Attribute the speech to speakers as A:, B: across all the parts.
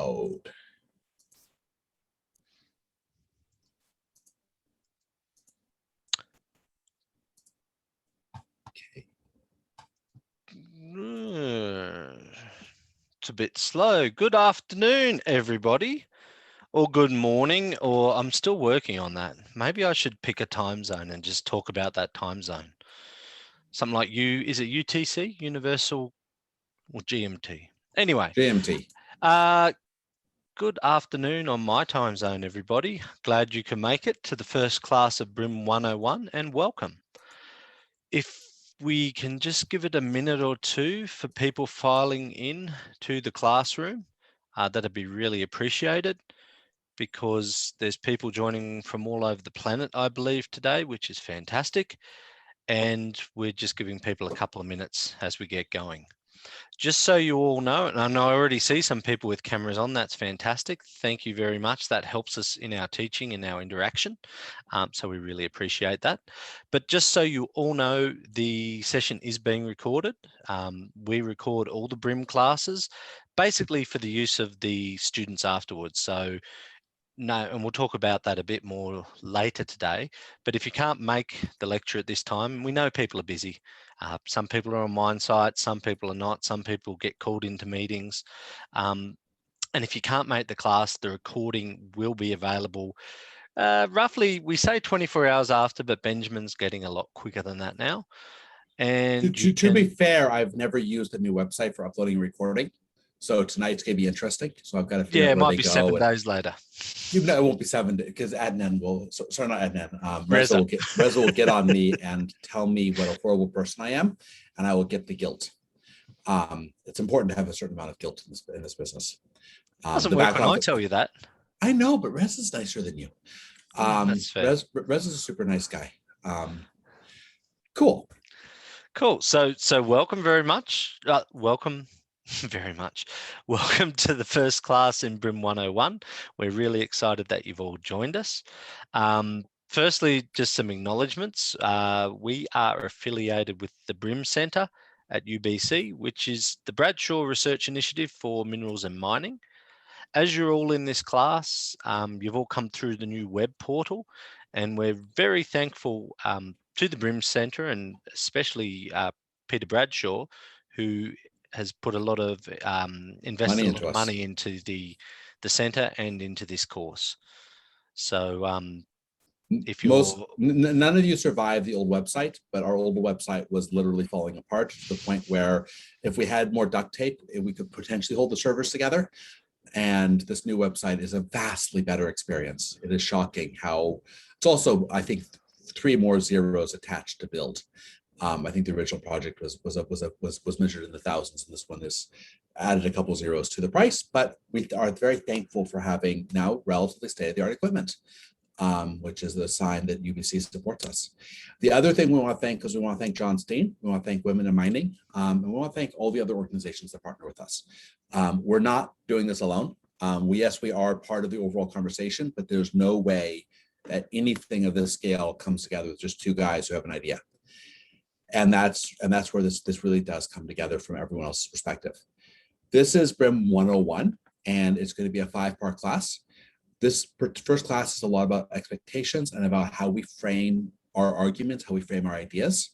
A: loud.
B: Okay. It's a bit slow. Good afternoon, everybody. Or good morning, or I'm still working on that. Maybe I should pick a time zone and just talk about that time zone. Something like is it UTC, Universal, or GMT? Anyway.
A: GMT.
B: Good afternoon on my time zone, everybody. Glad you can make it to the first class of BRIMM 101 and welcome. If we can just give it a minute or two for people filing in to the classroom, that'd be really appreciated, because there's people joining from all over the planet, I believe, today, which is fantastic. And we're just giving people a couple of minutes as we get going. Just so you all know, and I know I already see some people with cameras on, that's fantastic. Thank you very much. That helps us in our teaching and our interaction. So we really appreciate that. But just so you all know, the session is being recorded. We record all the BRIMM classes, basically for the use of the students afterwards. So no, and we'll talk about that a bit more later today. But if you can't make the lecture at this time, we know people are busy. Some people are on mine site, some people are not, some people get called into meetings. And if you can't make the class, the recording will be available roughly, we say 24 hours after, but Benjamin's getting a lot quicker than that now. And
A: to be fair, I've never used the new website for uploading and recording. So tonight's going to be interesting. So I've got to figure out where
B: it might be 7 days later.
A: Even though it won't be 7 days, because Adnan will, sorry, not Adnan, Reza will get on me and tell me what a horrible person I am, and I will get the guilt. It's important to have a certain amount of guilt in this business.
B: Doesn't work when I tell you that.
A: I know, but Reza's nicer than you.
B: That's fair.
A: Reza's a super nice guy. Cool.
B: So welcome very much. Welcome very much. Welcome to the first class in BRIMM 101. We're really excited that you've all joined us. Firstly, just some acknowledgements. We are affiliated with the BRIMM Centre at UBC, which is the Bradshaw Research Initiative for Minerals and Mining. As you're all in this class, you've all come through the new web portal, and we're very thankful to the BRIMM Centre, and especially Peter Bradshaw, who has put a lot of invested a lot of money into the centre and into this course. So if
A: none of you survived the old website, but our old website was literally falling apart to the point where if we had more duct tape, we could potentially hold the servers together. And this new website is a vastly better experience. It is shocking how it's also, I think, 3 more zeros attached to build. I think the original project was measured in the thousands, and this one is added a couple zeros to the price. But we are very thankful for having now relatively state-of-the-art equipment, which is the sign that UBC supports us. The other thing we want to thank, because we want to thank John Steen, we want to thank Women in Mining, and we want to thank all the other organizations that partner with us. We're not doing this alone. Yes, we are part of the overall conversation, but there's no way that anything of this scale comes together with just 2 guys who have an idea. And that's where this really does come together from everyone else's perspective. This is BRIMM 101, and it's going to be a 5-part class. This first class is a lot about expectations and about how we frame our arguments, how we frame our ideas.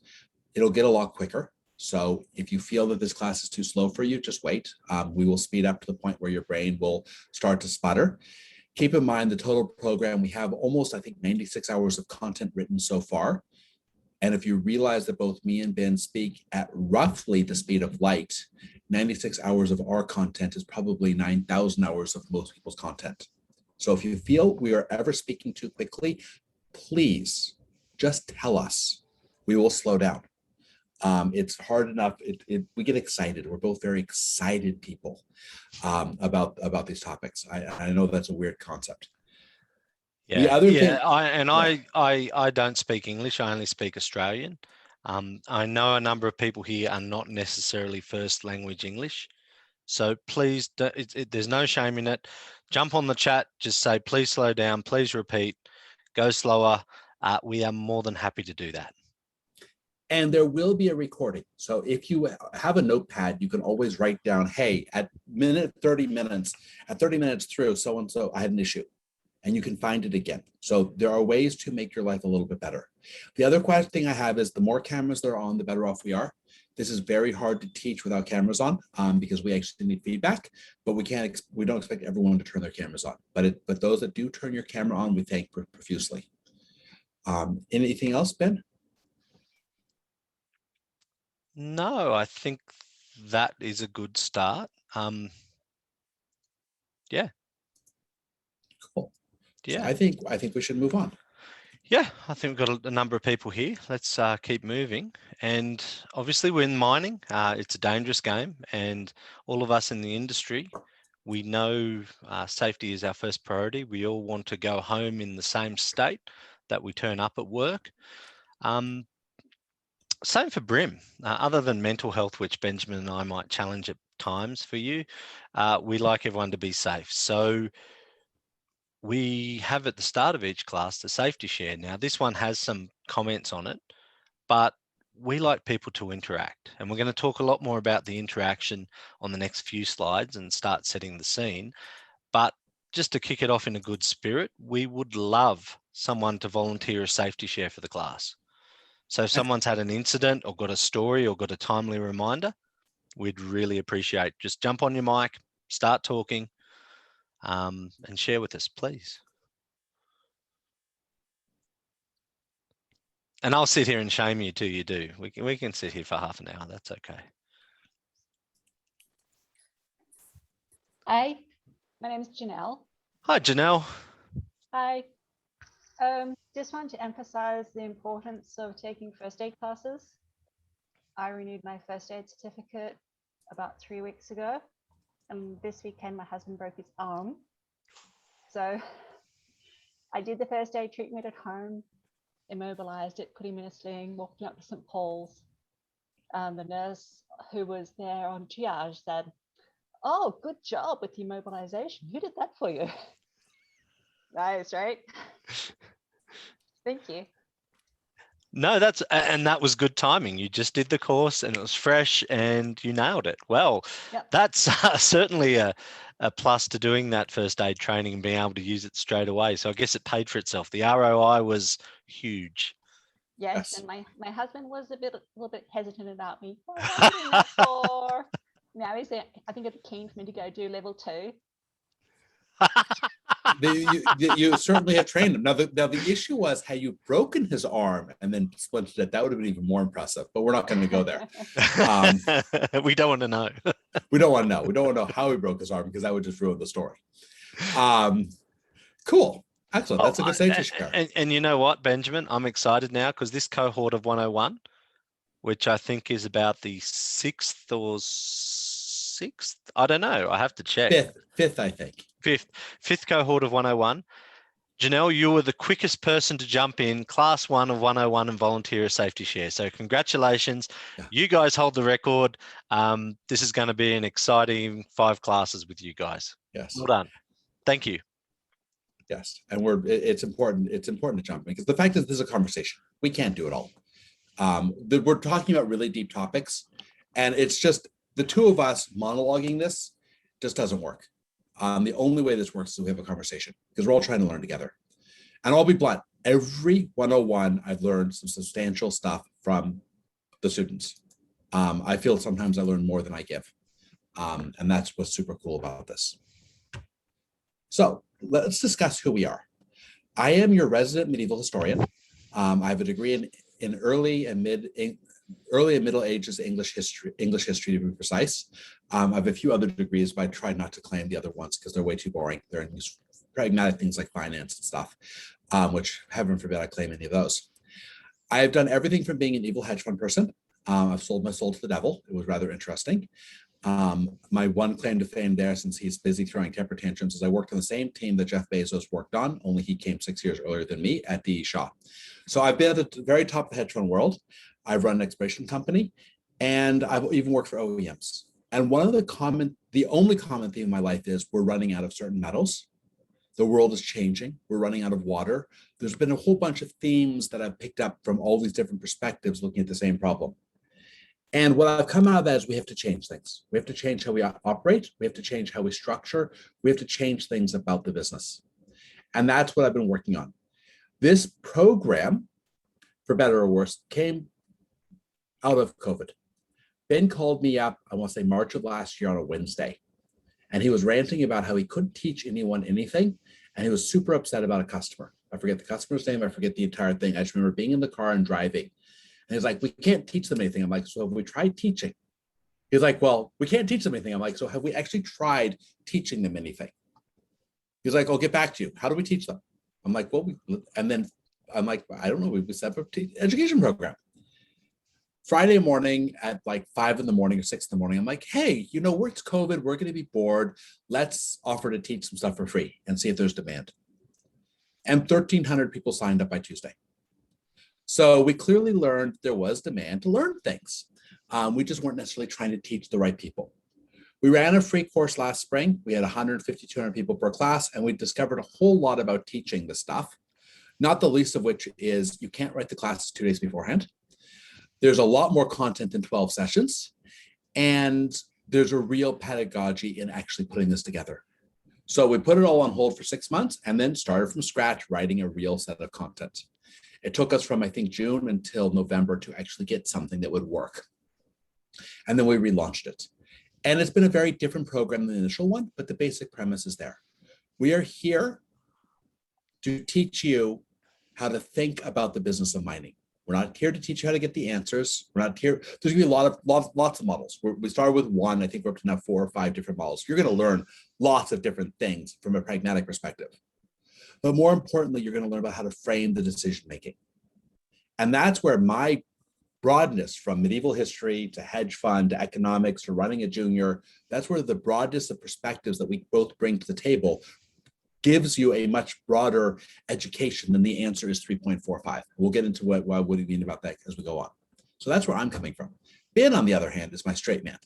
A: It'll get a lot quicker. So if you feel that this class is too slow for you, just wait. We will speed up to the point where your brain will start to sputter. Keep in mind the total program, we have almost, I think, 96 hours of content written so far. And if you realize that both me and Ben speak at roughly the speed of light, 96 hours of our content is probably 9,000 hours of most people's content. So if you feel we are ever speaking too quickly, please just tell us. We will slow down. It's hard enough. We get excited. We're both very excited people about these topics. I know that's a weird concept.
B: Yeah, the other thing, I don't speak English. I only speak Australian. I know a number of people here are not necessarily first language English. So please, there's no shame in it. Jump on the chat, just say, please slow down, please repeat, go slower. We are more than happy to do that.
A: And there will be a recording. So if you have a notepad, you can always write down, hey, at 30 minutes through, so-and-so, I had an issue. And you can find it again. So there are ways to make your life a little bit better. The other thing I have is the more cameras there are on, the better off we are. This is very hard to teach without cameras on because we actually need feedback, but we don't expect everyone to turn their cameras on. But those that do turn your camera on, we thank profusely. Anything else, Ben?
B: No, I think that is a good start. Yeah.
A: Cool.
B: Yeah.
A: So I think we should move on.
B: Yeah, I think we've got a number of people here. Let's keep moving. And obviously we're in mining. It's a dangerous game, and all of us in the industry, we know safety is our first priority. We all want to go home in the same state that we turn up at work. Same for BRIMM. Other than mental health, which Benjamin and I might challenge at times for you, we like everyone to be safe. So we have at the start of each class the safety share. Now, this one has some comments on it, but we like people to interact. And we're going to talk a lot more about the interaction on the next few slides and start setting the scene. But just to kick it off in a good spirit, we would love someone to volunteer a safety share for the class. So if someone's had an incident or got a story or got a timely reminder, we'd really appreciate, just jump on your mic, start talking, and share with us, please. And I'll sit here and shame you till you do. We can sit here for half an hour. That's okay.
C: Hi, my name is Janelle.
B: Hi, Janelle.
C: Hi. Just want to emphasize the importance of taking first aid classes. I renewed my first aid certificate about 3 weeks ago, and this weekend my husband broke his arm. So I did the first aid treatment at home, immobilized it, put him in a sling, walked him up to St. Paul's. The nurse who was there on triage said, "Oh, good job with the immobilization. Who did that for you?" Nice, right? Thank you.
B: No, and that was good timing. You just did the course and it was fresh and you nailed it. Well,
C: Yep.
B: That's certainly a plus to doing that first aid training and being able to use it straight away. So I guess it paid for itself. The ROI was huge.
C: Yes, and my husband was a little bit hesitant about me. What am I doing that for? Now he's I think it's keen for me to go do level 2.
A: You certainly have trained him. Now the issue was, had you broken his arm and then splintered it, that would have been even more impressive. But we're not going to go there.
B: We don't want to know.
A: We don't want to know. We don't want to know how he broke his arm, because that would just ruin the story. Cool. Excellent. That's a good safety share.
B: And you know what, Benjamin? I'm excited now because this cohort of 101, which I think is about the 6th or 6th, I don't know. I have to check.
A: Fifth, I think.
B: Fifth cohort of 101. Janelle, you were the quickest person to jump in, class 1 of 101 and volunteer a safety share. So congratulations. Yeah. You guys hold the record. This is going to be an exciting 5 classes with you guys.
A: Yes.
B: Well done. Thank you.
A: Yes. And it's important to jump in, because the fact is, this is a conversation. We can't do it all. We're talking about really deep topics, and it's just the two of us monologuing this just doesn't work. The only way this works is we have a conversation, because we're all trying to learn together. And I'll be blunt, every 101 I've learned some substantial stuff from the students. I feel sometimes I learn more than I give. And that's what's super cool about this. So let's discuss who we are. I am your resident medieval historian. I have a degree in early and middle ages English history to be precise. I have a few other degrees, but I try not to claim the other ones because they're way too boring. They're in these pragmatic things like finance and stuff, which heaven forbid I claim any of those. I have done everything from being an evil hedge fund person. I've sold my soul to the devil. It was rather interesting. My one claim to fame there, since he's busy throwing temper tantrums, is I worked on the same team that Jeff Bezos worked on, only he came 6 years earlier than me at the Shaw. So I've been at the very top of the hedge fund world. I've run an exploration company, and I've even worked for OEMs. And the only common theme in my life is we're running out of certain metals. The world is changing. We're running out of water. There's been a whole bunch of themes that I've picked up from all these different perspectives looking at the same problem. And what I've come out of that is we have to change things. We have to change how we operate. We have to change how we structure. We have to change things about the business. And that's what I've been working on. This program, for better or worse, came out of COVID. Ben called me up, I want to say March of last year on a Wednesday. And he was ranting about how he couldn't teach anyone anything. And he was super upset about a customer. I forget the customer's name. I forget the entire thing. I just remember being in the car and driving. And he's like, we can't teach them anything. I'm like, so have we tried teaching? He's like, well, we can't teach them anything. I'm like, so have we actually tried teaching them anything? He's like, I'll get back to you. How do we teach them? I'm like, well, and then I'm like, I don't know. We set up an education program. Friday morning at like 5 in the morning or 6 in the morning, I'm like, hey, you know, it's COVID. We're going to be bored. Let's offer to teach some stuff for free and see if there's demand. And 1,300 people signed up by Tuesday. So we clearly learned there was demand to learn things. We just weren't necessarily trying to teach the right people. We ran a free course last spring. We had 150, 200 people per class, and we discovered a whole lot about teaching the stuff, not the least of which is you can't write the classes 2 days beforehand. There's a lot more content in 12 sessions, and there's a real pedagogy in actually putting this together. So we put it all on hold for 6 months and then started from scratch writing a real set of content. It took us from, I think, June until November to actually get something that would work. And then we relaunched it. And it's been a very different program than the initial one, but the basic premise is there. We are here to teach you how to think about the business of mining. We're not here to teach you how to get the answers. We're not here. There's gonna be lots of models. We started with one. I think we're up to now 4 or 5 different models. You're gonna learn lots of different things from a pragmatic perspective. But more importantly, you're gonna learn about how to frame the decision making. And that's where my broadness from medieval history to hedge fund to economics to running a junior, that's where the broadness of perspectives that we both bring to the table gives you a much broader education than the answer is 3.45. We'll get into what do you mean about that as we go on. So that's where I'm coming from. Ben, on the other hand, is my straight man.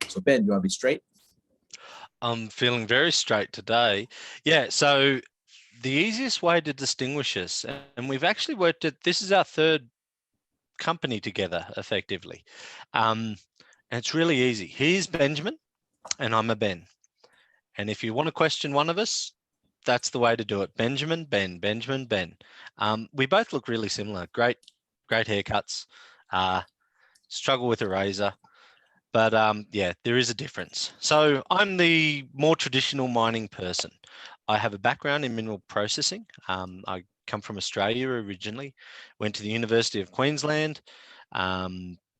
A: So Ben, you want to be straight?
B: I'm feeling very straight today. Yeah, so the easiest way to distinguish us, and we've actually worked at, this is our 3rd company together effectively. And it's really easy. He's Benjamin and I'm a Ben. And if you want to question one of us, that's the way to do it. Benjamin, Ben, Benjamin, Ben. We both look really similar. Great haircuts. Struggle with a razor. But yeah, there is a difference. So I'm the more traditional mining person. I have a background in mineral processing. I come from Australia originally, went to the University of Queensland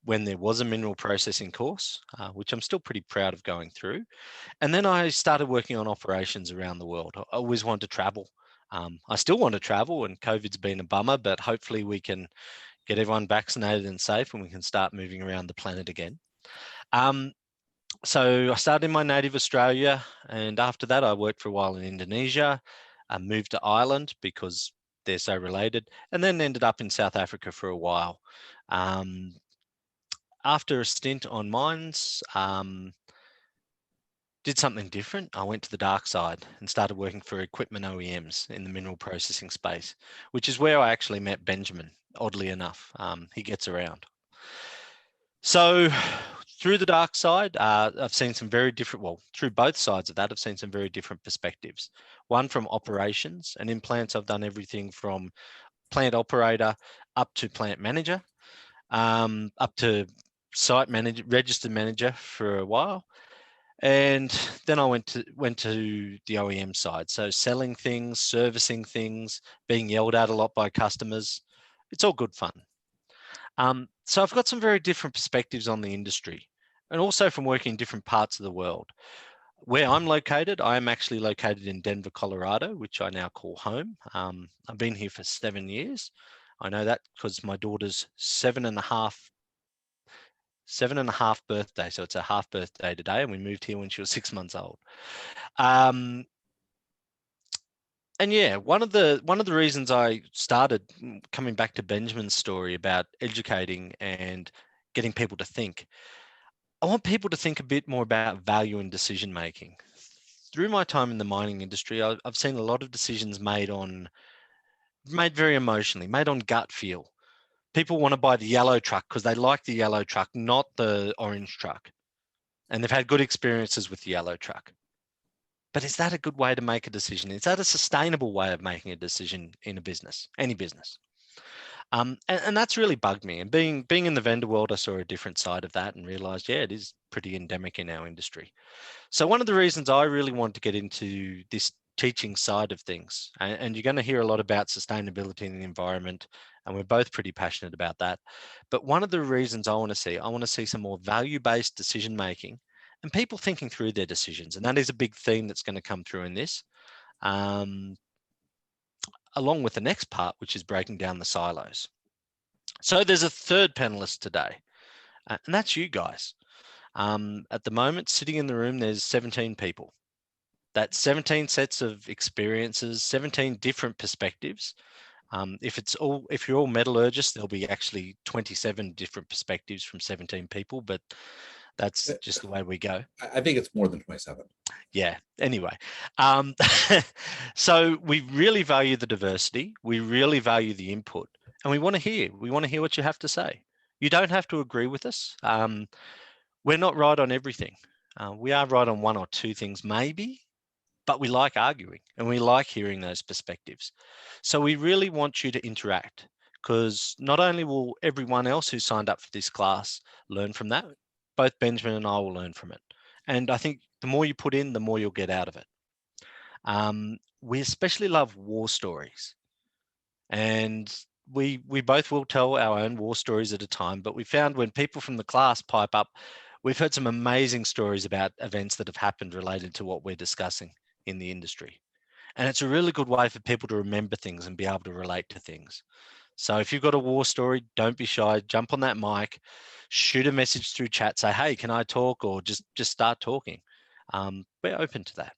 B: when there was a mineral processing course, which I'm still pretty proud of going through. And then I started working on operations around the world. I always wanted to travel. I still want to travel, and COVID's been a bummer, but hopefully we can get everyone vaccinated and safe and we can start moving around the planet again. So I started in my native Australia, and after that I worked for a while in Indonesia. I moved to Ireland because they're so related, and then ended up in South Africa for a while. After a stint on mines, did something different. I went to the dark side and started working for equipment OEMs in the mineral processing space, which is where I actually met Benjamin, oddly enough. He gets around. So through the dark side, I've seen some very different, well, through both sides of that, I've seen some very different perspectives. One from operations, and in plants, I've done everything from plant operator up to plant manager, up to site manager, registered manager for a while. And then I went to the OEM side. So selling things, servicing things, being yelled at a lot by customers. It's all good fun. So I've got some very different perspectives on the industry, and also from working in different parts of the world. Where I'm located, I am actually located in Denver, Colorado, which I now call home. I've been here for 7 years. I know that because my daughter's 7.5 birthday. So it's a half birthday today, and we moved here when she was 6 months old. And yeah, one of the reasons I started coming back to Benjamin's story about educating and getting people to think, I want people to think a bit more about value in decision making. through my time in the mining industry, I've seen a lot of decisions made very emotionally, made on gut feel. People want to buy the yellow truck because they like the yellow truck, not the orange truck. And they've had good experiences with the yellow truck. But is that a good way to make a decision? Is that a sustainable way of making a decision in a business, any business? And that's really bugged me. And being in the vendor world, I saw a different side of that and realized, yeah, it is pretty endemic in our industry. So one of the reasons I really want to get into this teaching side of things, and you're going to hear a lot about sustainability in the environment, and we're both pretty passionate about that. But one of the reasons I want to see some more value-based decision making and people thinking through their decisions. And that is a big theme that's going to come through in this, along with the next part, which is breaking down the silos. So there's a third panelist today, and that's you guys. At the moment, sitting in the room, there's 17 people. That's 17 sets of experiences, 17 different perspectives. If you're all metallurgists, there'll be actually 27 different perspectives from 17 people, but that's just the way we go.
A: I think it's more than 27.
B: Yeah, anyway. So we really value the diversity. We really value the input, and we want to hear what you have to say. You don't have to agree with us. We're not right on everything. We are right on one or two things, maybe, but we like arguing and we like hearing those perspectives. So we really want you to interact, because not only will everyone else who signed up for this class learn from that, both Benjamin and I will learn from it. And I think the more you put in, the more you'll get out of it. We especially love war stories. And we both will tell our own war stories at a time, but we found when people from the class pipe up, we've heard some amazing stories about events that have happened related to what we're discussing in the industry. And it's a really good way for people to remember things and be able to relate to things. So if you've got a war story, don't be shy, jump on that mic, shoot a message through chat, say, hey, can I talk? Or just start talking. We're open to that.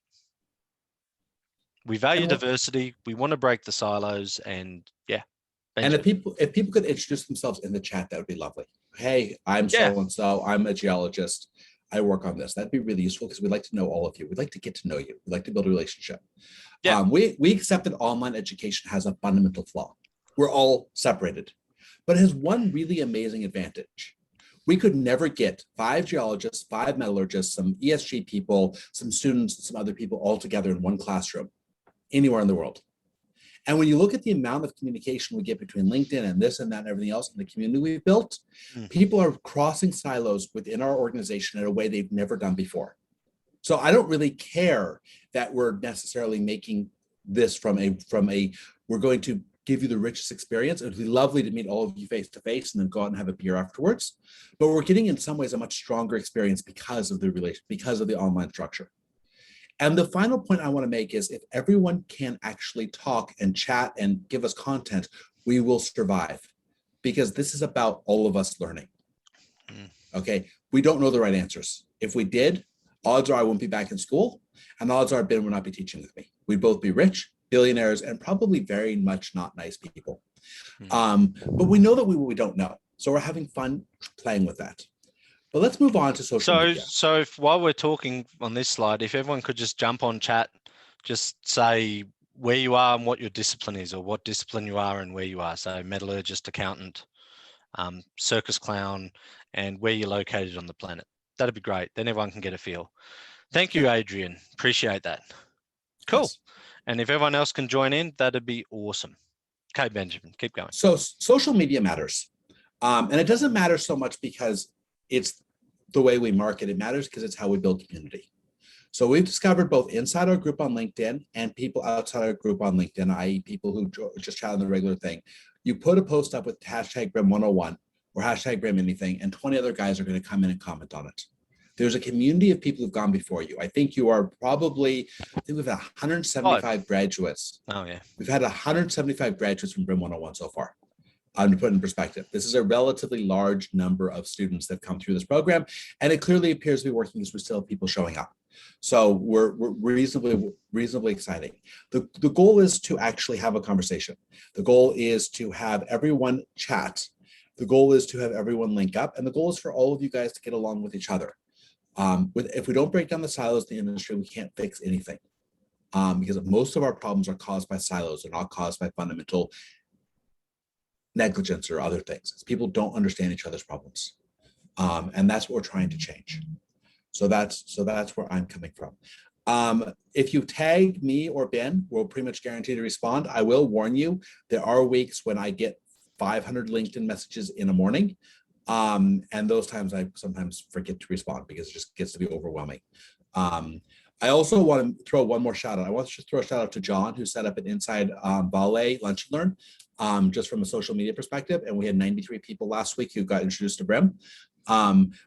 B: We value diversity. We want to break the silos, and yeah.
A: And if people could introduce themselves in the chat, that would be lovely. Hey, I'm so-and-so, I'm a geologist. I work on this. That'd be really useful, because we'd like to know all of you. We'd like to get to know you. We'd like to build a relationship. Yeah. We accept that online education has a fundamental flaw. We're all separated, but it has one really amazing advantage. We could never get 5 geologists, 5 metallurgists, some ESG people, some students, some other people all together in one classroom anywhere in the world. And when you look at the amount of communication we get between LinkedIn and this and that and everything else in the community we've built, people are crossing silos within our organization in a way they've never done before. So I don't really care that we're necessarily making this from a we're going to give you the richest experience. It would be lovely to meet all of you face to face and then go out and have a beer afterwards. But we're getting, in some ways, a much stronger experience because of the online structure. And the final point I want to make is, if everyone can actually talk and chat and give us content, we will survive, because this is about all of us learning. Okay, we don't know the right answers. If we did, odds are I wouldn't be back in school, and odds are Ben would not be teaching with me. We'd both be rich, billionaires, and probably very much not nice people. But we know that we don't know. So we're having fun playing with that. But let's move on to social media.
B: So while we're talking on this slide, if everyone could just jump on chat, just say where you are and what your discipline is, or what discipline you are and where you are. So metallurgist, accountant, circus clown, and where you're located on the planet. That'd be great. Then everyone can get a feel. Thank you, Adrian. Appreciate that. Cool. Yes. And if everyone else can join in, that'd be awesome. Okay, Benjamin, keep going.
A: So social media matters. And it doesn't matter so much because it's the way we market. It matters because it's how we build community. So we've discovered both inside our group on LinkedIn and people outside our group on LinkedIn, i.e. people who just chat on the regular thing. You put a post up with hashtag BRIMM101 or hashtag BRIMM anything, and 20 other guys are going to come in and comment on it. There's a community of people who've gone before you. I think you are probably, I think we've had 175 graduates.
B: Oh yeah.
A: We've had 175 graduates from BRIMM101 so far. To put in perspective, this is a relatively large number of students that come through this program, and it clearly appears to be working because we still have people showing up. So we're reasonably exciting. The goal is to actually have a conversation. The goal is to have everyone chat. The goal is to have everyone link up, and the goal is for all of you guys to get along with each other. If we don't break down the silos in the industry, we can't fix anything. Because most of our problems are caused by silos. They're not caused by fundamental negligence or other things. People don't understand each other's problems. And that's what we're trying to change. So that's where I'm coming from. If you tag me or Ben, we'll pretty much guarantee to respond. I will warn you, there are weeks when I get 500 LinkedIn messages in a morning. And those times I sometimes forget to respond because it just gets to be overwhelming. I also want to throw one more shout out. I want to throw a shout out to John, who set up an Inside Ballet Lunch and Learn, just from a social media perspective. And we had 93 people last week who got introduced to BRIMM.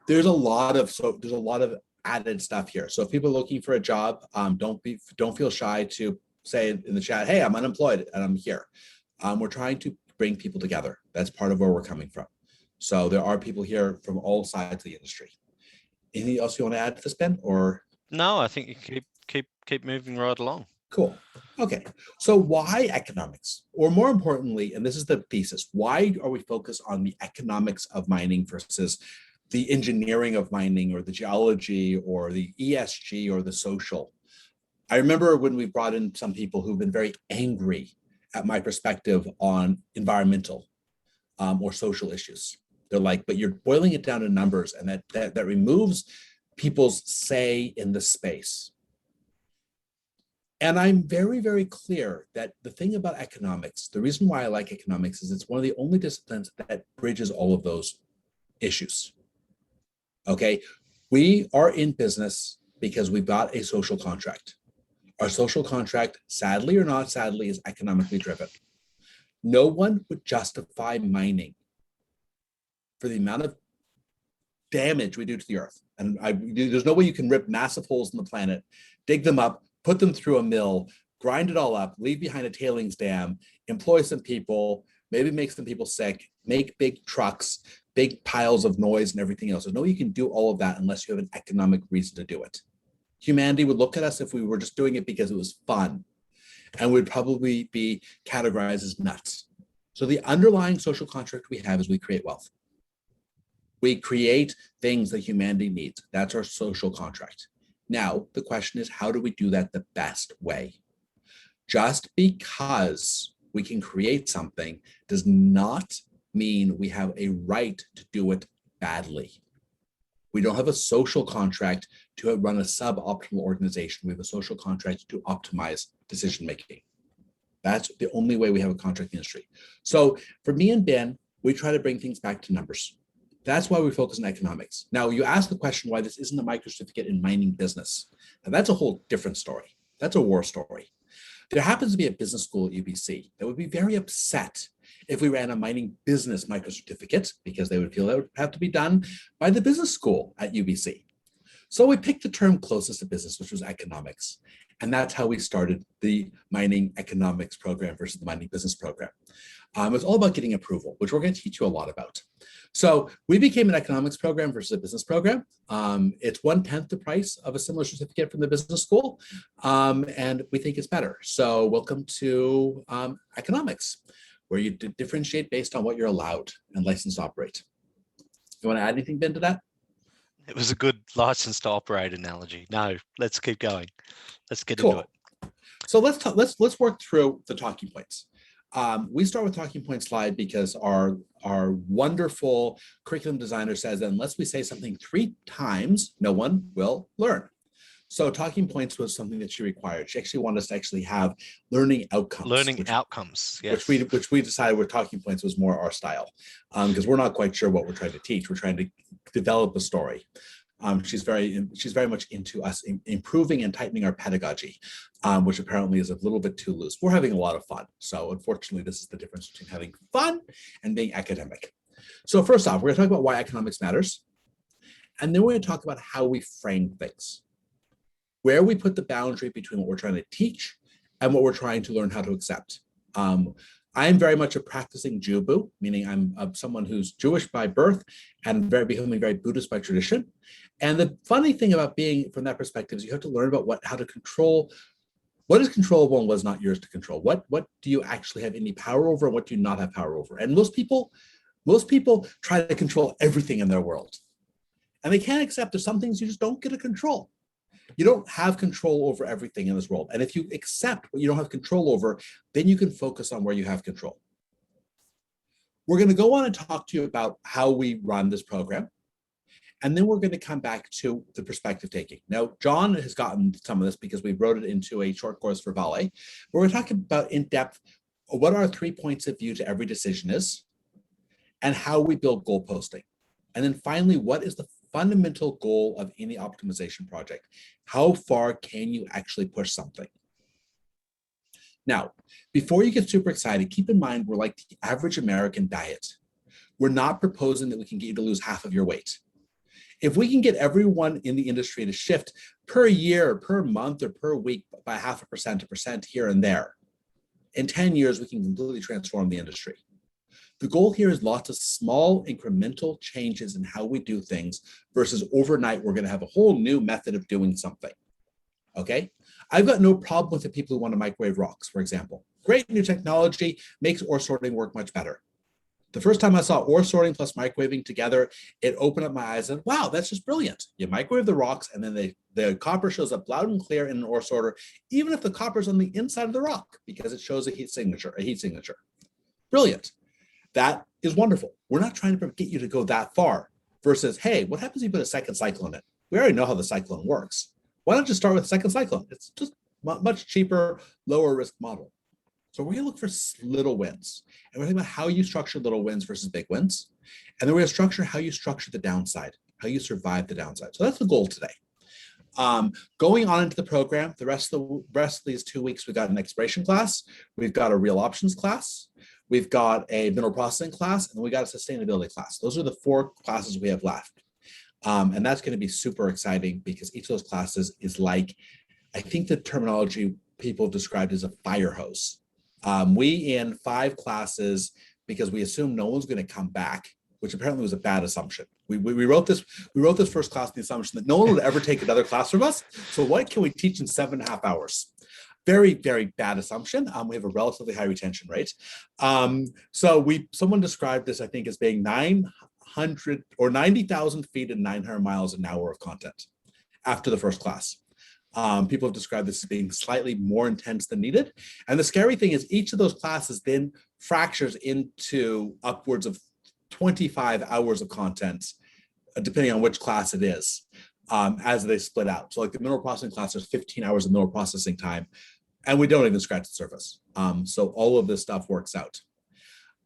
A: There's a lot of added stuff here. So if people are looking for a job, don't feel shy to say in the chat, hey, I'm unemployed and I'm here. We're trying to bring people together. That's part of where we're coming from. So there are people here from all sides of the industry. Anything else you want to add to this, Ben? Or
B: no, I think you keep moving right along.
A: Cool. Okay. So why economics? Or more importantly, and this is the thesis, why are we focused on the economics of mining versus the engineering of mining or the geology or the ESG or the social? I remember when we brought in some people who've been very angry at my perspective on environmental or social issues. They're like, but you're boiling it down to numbers, and that removes people's say in the space. And I'm very, very clear that the thing about economics, the reason why I like economics is it's one of the only disciplines that bridges all of those issues. Okay, we are in business because we've got a social contract. Our social contract, sadly or not sadly, is economically driven. No one would justify mining for the amount of damage we do to the earth. And there's no way you can rip massive holes in the planet, dig them up, put them through a mill, grind it all up, leave behind a tailings dam, employ some people, maybe make some people sick, make big trucks, big piles of noise and everything else. There's no way you can do all of that unless you have an economic reason to do it. Humanity would look at us if we were just doing it because it was fun, and would probably be categorized as nuts. So the underlying social contract we have is we create wealth. We create things that humanity needs. That's our social contract. Now, the question is, how do we do that the best way? Just because we can create something does not mean we have a right to do it badly. We don't have a social contract to run a suboptimal organization. We have a social contract to optimize decision-making. That's the only way we have a contract in the industry. So for me and Ben, we try to bring things back to numbers. That's why we focus on economics. Now, you ask the question why this isn't a micro certificate in mining business. Now, that's a whole different story. That's a war story. There happens to be a business school at UBC that would be very upset if we ran a mining business micro certificate, because they would feel that would have to be done by the business school at UBC. So we picked the term closest to business, which was economics. And that's how we started the mining economics program versus the mining business program. It's all about getting approval, which we're going to teach you a lot about. So we became an economics program versus a business program. It's 1/10 the price of a similar certificate from the business school, and we think it's better. So welcome to economics, where you differentiate based on what you're allowed and licensed to operate. You want to add anything, Ben, to that?
B: It was a good license to operate analogy. No, let's keep going. Let's get into it.
A: So let's work through the talking points. We start with talking point slide because our wonderful curriculum designer says that unless we say something 3 times, no one will learn. So talking points was something that she required. She actually wanted us to actually have learning outcomes.
B: Yes.
A: Which we decided were talking points was more our style, because we're not quite sure what we're trying to teach. We're trying to develop a story. She's very much into us improving and tightening our pedagogy, which apparently is a little bit too loose. We're having a lot of fun. So unfortunately, this is the difference between having fun and being academic. So first off, we're going to talk about why economics matters. And then we're going to talk about how we frame things, where we put the boundary between what we're trying to teach and what we're trying to learn how to accept. I'm very much a practicing Jew-boo, meaning I'm someone who's Jewish by birth and becoming very Buddhist by tradition. And the funny thing about being from that perspective is you have to learn about how to control what is controllable and what is not yours to control. What do you actually have any power over and what do you not have power over? And most people try to control everything in their world. And they can't accept there's some things you just don't get to control. You don't have control over everything in this world. And if you accept what you don't have control over, then you can focus on where you have control. We're going to go on and talk to you about how we run this program. And then we're going to come back to the perspective taking. Now, John has gotten some of this because we wrote it into a short course for Valet. We're going to talk about in depth what our 3 points of view to every decision is and how we build goal posting. And then finally, what is the fundamental goal of any optimization project? How far can you actually push something? Now, before you get super excited, keep in mind we're like the average American diet. We're not proposing that we can get you to lose half of your weight. If we can get everyone in the industry to shift per year, per month, or per week by 0.5% to 1% here and there, in 10 years, we can completely transform the industry. The goal here is lots of small incremental changes in how we do things versus overnight, we're going to have a whole new method of doing something. Okay? I've got no problem with the people who want to microwave rocks, for example. Great new technology, makes ore sorting work much better. The first time I saw ore sorting plus microwaving together, it opened up my eyes and wow, that's just brilliant. You microwave the rocks and then the copper shows up loud and clear in an ore sorter, even if the copper's on the inside of the rock, because it shows a heat signature. Brilliant. That is wonderful. We're not trying to get you to go that far versus, hey, what happens if you put a second cycle in it? We already know how the cyclone works. Why not just start with a second cyclone? It's just much cheaper, lower risk model. So we're going to look for little wins. And we're thinking about how you structure little wins versus big wins. And then we're going to structure how you structure the downside, how you survive the downside. So that's the goal today. Going on into the program, the rest of these 2 weeks, we've got an exploration class. We've got a real options class. We've got a mineral processing class, and we got a sustainability class. Those are the 4 classes we have left. And that's going to be super exciting because each of those classes is like, I think the terminology people described as a fire hose. We in 5 classes, because we assumed no one's going to come back, which apparently was a bad assumption. We wrote this first class with the assumption that no one would ever take another class from us. So what can we teach in 7.5 hours? Very, very bad assumption. We have a relatively high retention rate. Someone described this, I think, as being 900 or 90,000 feet and 900 miles an hour of content after the first class. People have described this as being slightly more intense than needed. And the scary thing is each of those classes then fractures into upwards of 25 hours of content, depending on which class it is, as they split out. So like the mineral processing class, there's 15 hours of mineral processing time, and we don't even scratch the surface. So all of this stuff works out.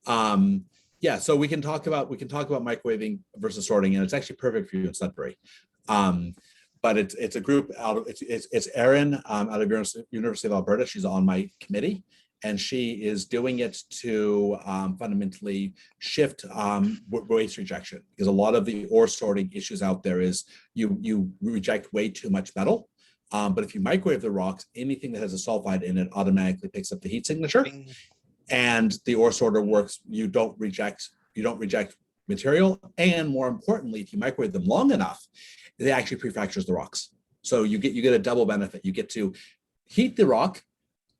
A: So we can talk about microwaving versus sorting, and it's actually perfect for you in Sudbury. But it's a group it's Erin out of University of Alberta. She's on my committee, and she is doing it to fundamentally shift waste rejection, because a lot of the ore sorting issues out there is you reject way too much metal. But if you microwave the rocks, anything that has a sulfide in it automatically picks up the heat signature, and the ore sorter works. You don't reject material, and more importantly, if you microwave them long enough, it actually prefractures the rocks. So you get a double benefit. You get to heat the rock,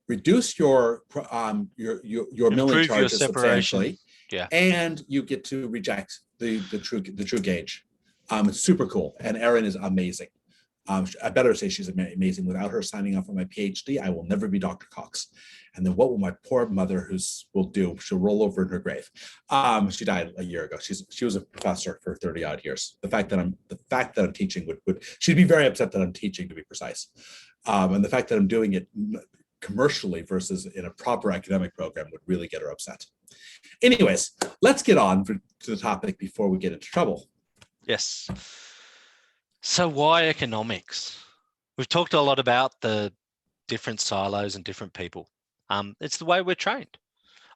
A: reduce your milling charges substantially, and you get to reject the true gauge. It's super cool, and Erin is amazing. I better say she's amazing. Without her signing off on my PhD, I will never be Dr. Cox. And then what will my poor mother will do? She'll roll over in her grave. She died a year ago. She was a professor for 30 odd years. The fact that I'm teaching she'd be very upset that I'm teaching, to be precise. And the fact that I'm doing it commercially versus in a proper academic program would really get her upset. Anyways, let's get on to the topic before we get into trouble.
B: Yes. So why economics? We've talked a lot about the different silos and different people. It's the way we're trained.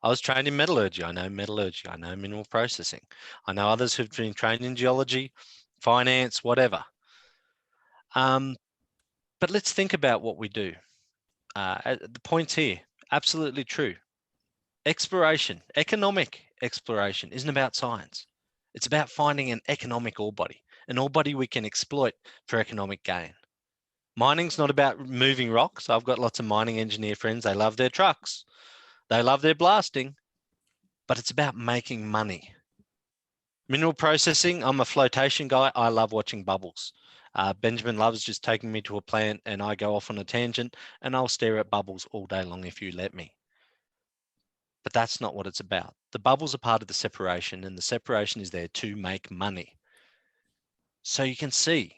B: I was trained in metallurgy. I know metallurgy. I know mineral processing. I know others who've been trained in geology, finance, whatever. But let's think about what we do. The points here, absolutely true. Exploration, economic exploration isn't about science. It's about finding an economic ore body we can exploit for economic gain. Mining's not about moving rocks. I've got lots of mining engineer friends. They love their trucks. They love their blasting, but it's about making money. Mineral processing, I'm a flotation guy. I love watching bubbles. Benjamin loves just taking me to a plant and I go off on a tangent and I'll stare at bubbles all day long if you let me. But that's not what it's about. The bubbles are part of the separation, and the separation is there to make money. So you can see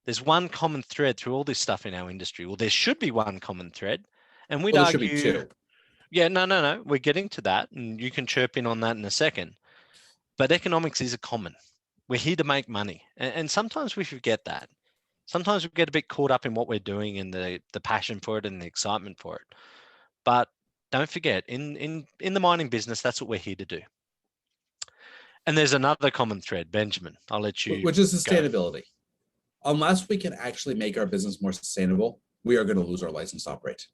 B: there's one common thread through all this stuff in our industry. Well, there should be one common thread, and we'd
A: Well, there should
B: argue.
A: be two.
B: Yeah, no. We're getting to that, and you can chirp in on that in a second. But economics is a common. We're here to make money, and sometimes we forget that. Sometimes we get a bit caught up in what we're doing and the passion for it and the excitement for it. But don't forget, in the mining business, that's what we're here to do. And there's another common thread, Benjamin. I'll let you.
A: Which is
B: go.
A: sustainability. Unless we can actually make our business more sustainable, we are going to lose our license to operate.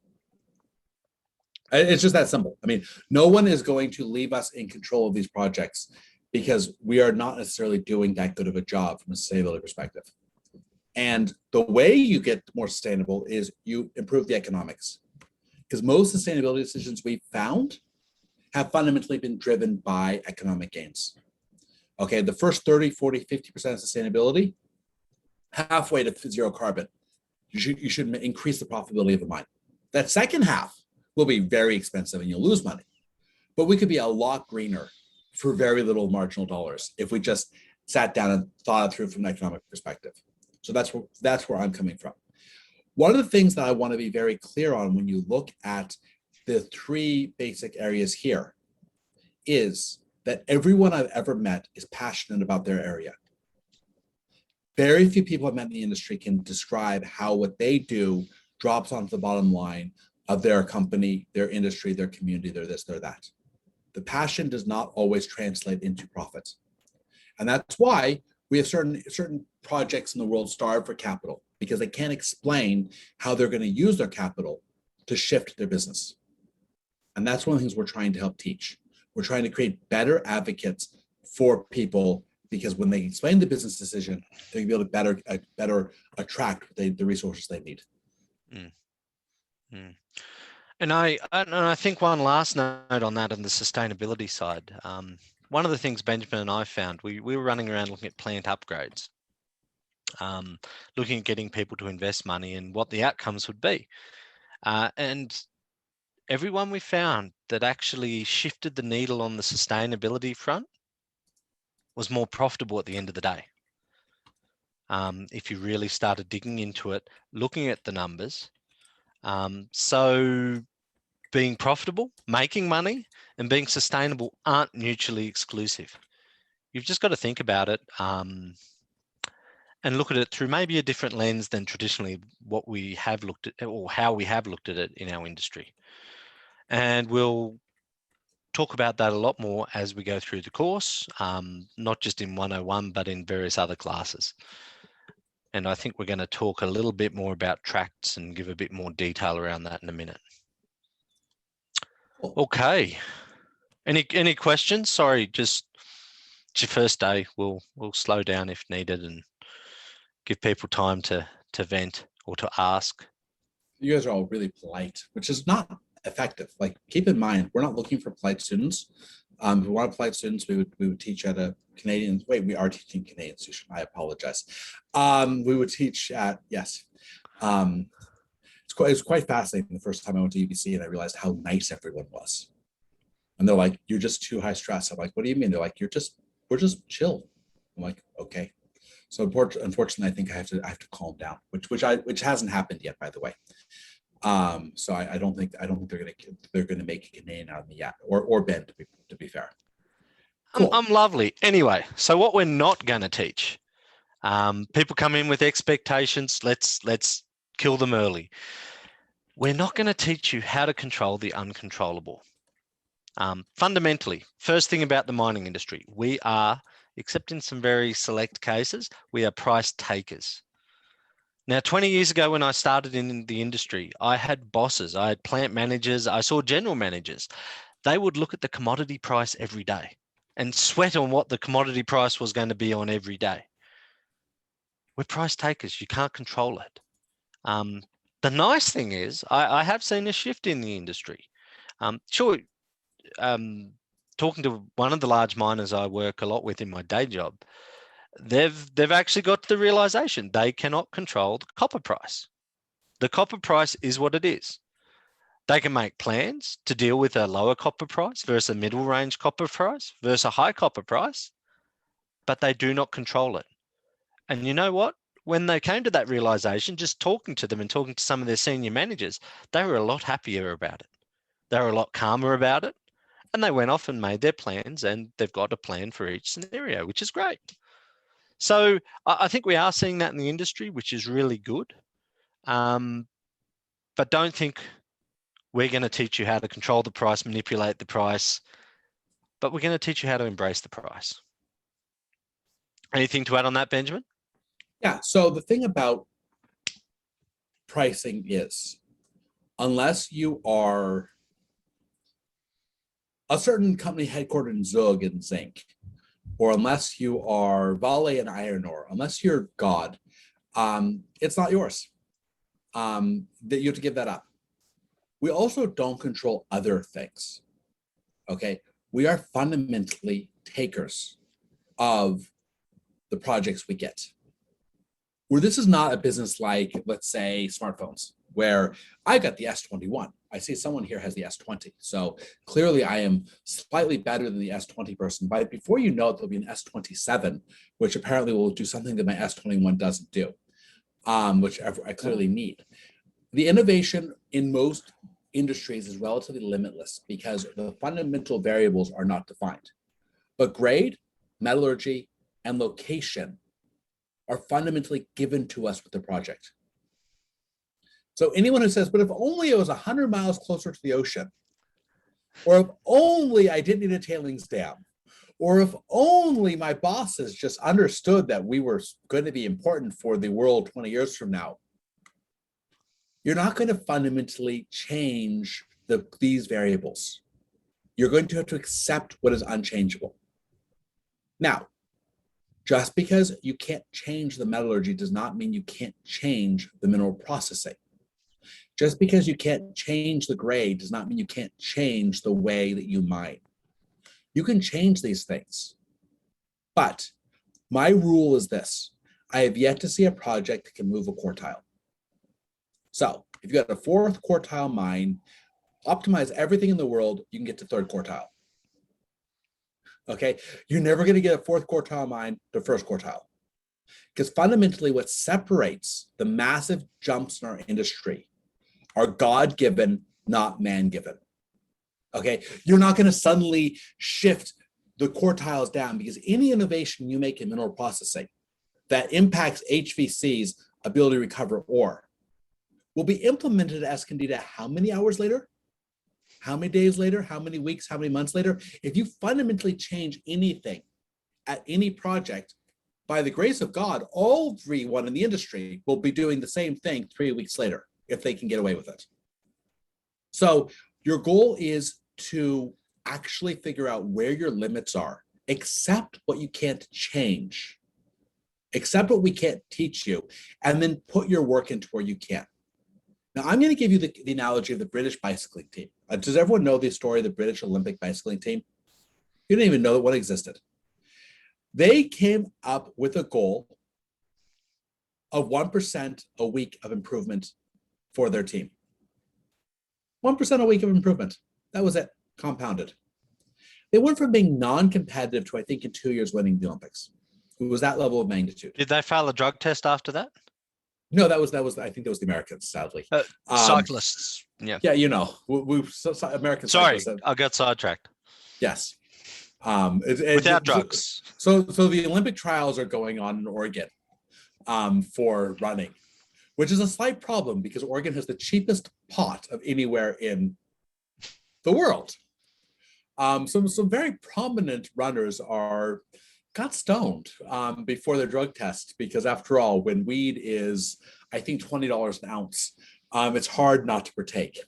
A: It's just that simple. I mean, no one is going to leave us in control of these projects because we are not necessarily doing that good of a job from a sustainability perspective. And the way you get more sustainable is you improve the economics. Because most sustainability decisions we've found have fundamentally been driven by economic gains. Okay, the first 30, 40, 50% of sustainability, halfway to zero carbon, you should increase the profitability of the mine. That second half will be very expensive and you'll lose money. But we could be a lot greener for very little marginal dollars if we just sat down and thought it through from an economic perspective. So that's where I'm coming from. One of the things that I want to be very clear on when you look at the three basic areas here is that everyone I've ever met is passionate about their area. Very few people I've met in the industry can describe how what they do drops onto the bottom line of their company, their industry, their community, their this, their that. The passion does not always translate into profit. And that's why we have certain projects in the world starve for capital, because they can't explain how they're going to use their capital to shift their business. And that's one of the things we're trying to help teach. We're trying to create better advocates for people, because when they explain the business decision, they're going to be able to better attract the resources they need.
B: And I think one last note on that, on the sustainability side. One of the things Benjamin and I found, we were running around looking at plant upgrades, looking at getting people to invest money and what the outcomes would be. And everyone we found that actually shifted the needle on the sustainability front was more profitable at the end of the day. If you really started digging into it, looking at the numbers. So being profitable, making money, and being sustainable aren't mutually exclusive. You've just got to think about it and look at it through maybe a different lens than traditionally what we have looked at, or how we have looked at it in our industry. And we'll talk about that a lot more as we go through the course, not just in 101, but in various other classes. And I think we're going to talk a little bit more about tracts and give a bit more detail around that in a minute. Okay. Any questions? Sorry, just it's your first day. We'll slow down if needed and give people time to vent or to ask.
A: You guys are all really polite, which is not effective. Like, keep in mind, we're not looking for polite students. If we want polite students, we would teach at a Canadian. Wait, we are teaching Canadian institution. I apologize. We would teach at yes. It's quite fascinating. The first time I went to UBC and I realized how nice everyone was. And they're like, "You're just too high stress." I'm like, "What do you mean?" They're like, "We're just chill." I'm like, "Okay." So unfortunately, I think I have to calm down, which hasn't happened yet, by the way. So I don't think they're gonna make a Canadian out of me yet, or Ben, to be fair. Cool.
B: I'm lovely. Anyway, so what we're not going to teach, people come in with expectations. Let's kill them early. We're not going to teach you how to control the uncontrollable. Fundamentally, first thing about the mining industry, we are, except in some very select cases, we are price takers. Now, 20 years ago when I started in the industry, I had bosses, I had plant managers, I saw general managers. They would look at the commodity price every day and sweat on what the commodity price was going to be on every day. We're price takers. You can't control it. The nice thing is I have seen a shift in the industry. Sure, talking to one of the large miners I work a lot with in my day job, they've actually got to the realization they cannot control the copper price. The copper price is what it is. They can make plans to deal with a lower copper price versus a middle range copper price versus a high copper price, but they do not control it. And you know what? When they came to that realization, just talking to them and talking to some of their senior managers, they were a lot happier about it. They were a lot calmer about it. And they went off and made their plans, and they've got a plan for each scenario, which is great. So I think we are seeing that in the industry, which is really good. But don't think we're going to teach you how to control the price, manipulate the price, but we're going to teach you how to embrace the price. Anything to add on that, Benjamin?
A: Yeah, so the thing about pricing is, unless you are a certain company headquartered in Zug and Zinc, or unless you are Vale and Iron Ore, unless you're God, it's not yours. That you have to give that up. We also don't control other things. Okay, we are fundamentally takers of the projects we get. Where this is not a business like, let's say, smartphones, where I got the S21. I see someone here has the S20. So clearly I am slightly better than the S20 person. But before you know it, there'll be an S27, which apparently will do something that my S21 doesn't do, which I clearly need. The innovation in most industries is relatively limitless because the fundamental variables are not defined. But grade, metallurgy, and location are fundamentally given to us with the project. So anyone who says, but if only it was 100 miles closer to the ocean, or if only I didn't need a tailings dam, or if only my bosses just understood that we were going to be important for the world 20 years from now, you're not going to fundamentally change these variables. You're going to have to accept what is unchangeable. Now, just because you can't change the metallurgy does not mean you can't change the mineral processing. Just because you can't change the grade does not mean you can't change the way that you mine. You can change these things. But my rule is this: I have yet to see a project that can move a quartile. So if you got a fourth quartile mine, optimize everything in the world, you can get to third quartile. Okay, you're never going to get a fourth quartile mine to first quartile. Because fundamentally what separates the massive jumps in our industry are God-given, not man-given. Okay, you're not going to suddenly shift the quartiles down because any innovation you make in mineral processing that impacts HVC's ability to recover ore will be implemented as Candida how many hours later? How many days later? How many weeks? How many months later? If you fundamentally change anything at any project, by the grace of God, everyone in the industry will be doing the same thing 3 weeks later if they can get away with it. So your goal is to actually figure out where your limits are, accept what you can't change, accept what we can't teach you, and then put your work into where you can. Now, I'm going to give you the analogy of the British bicycling team. Does everyone know the story of the British Olympic bicycling team? You didn't even know that one existed. They came up with a goal of 1% a week of improvement for their team. 1% a week of improvement. That was it, compounded. They went from being non-competitive to, I think, in 2 years winning the Olympics. It was that level of magnitude.
B: Did they fail a drug test after that?
A: No, that was. I think that was the Americans, sadly.
B: Cyclists. Yeah.
A: Yeah, you know, American.
B: Sorry,
A: cyclists.
B: I got sidetracked.
A: Yes.
B: Without drugs.
A: So the Olympic trials are going on in Oregon for running, which is a slight problem because Oregon has the cheapest pot of anywhere in the world. Some very prominent runners got stoned before their drug test because, after all, when weed is, I think, $20 an ounce, it's hard not to partake.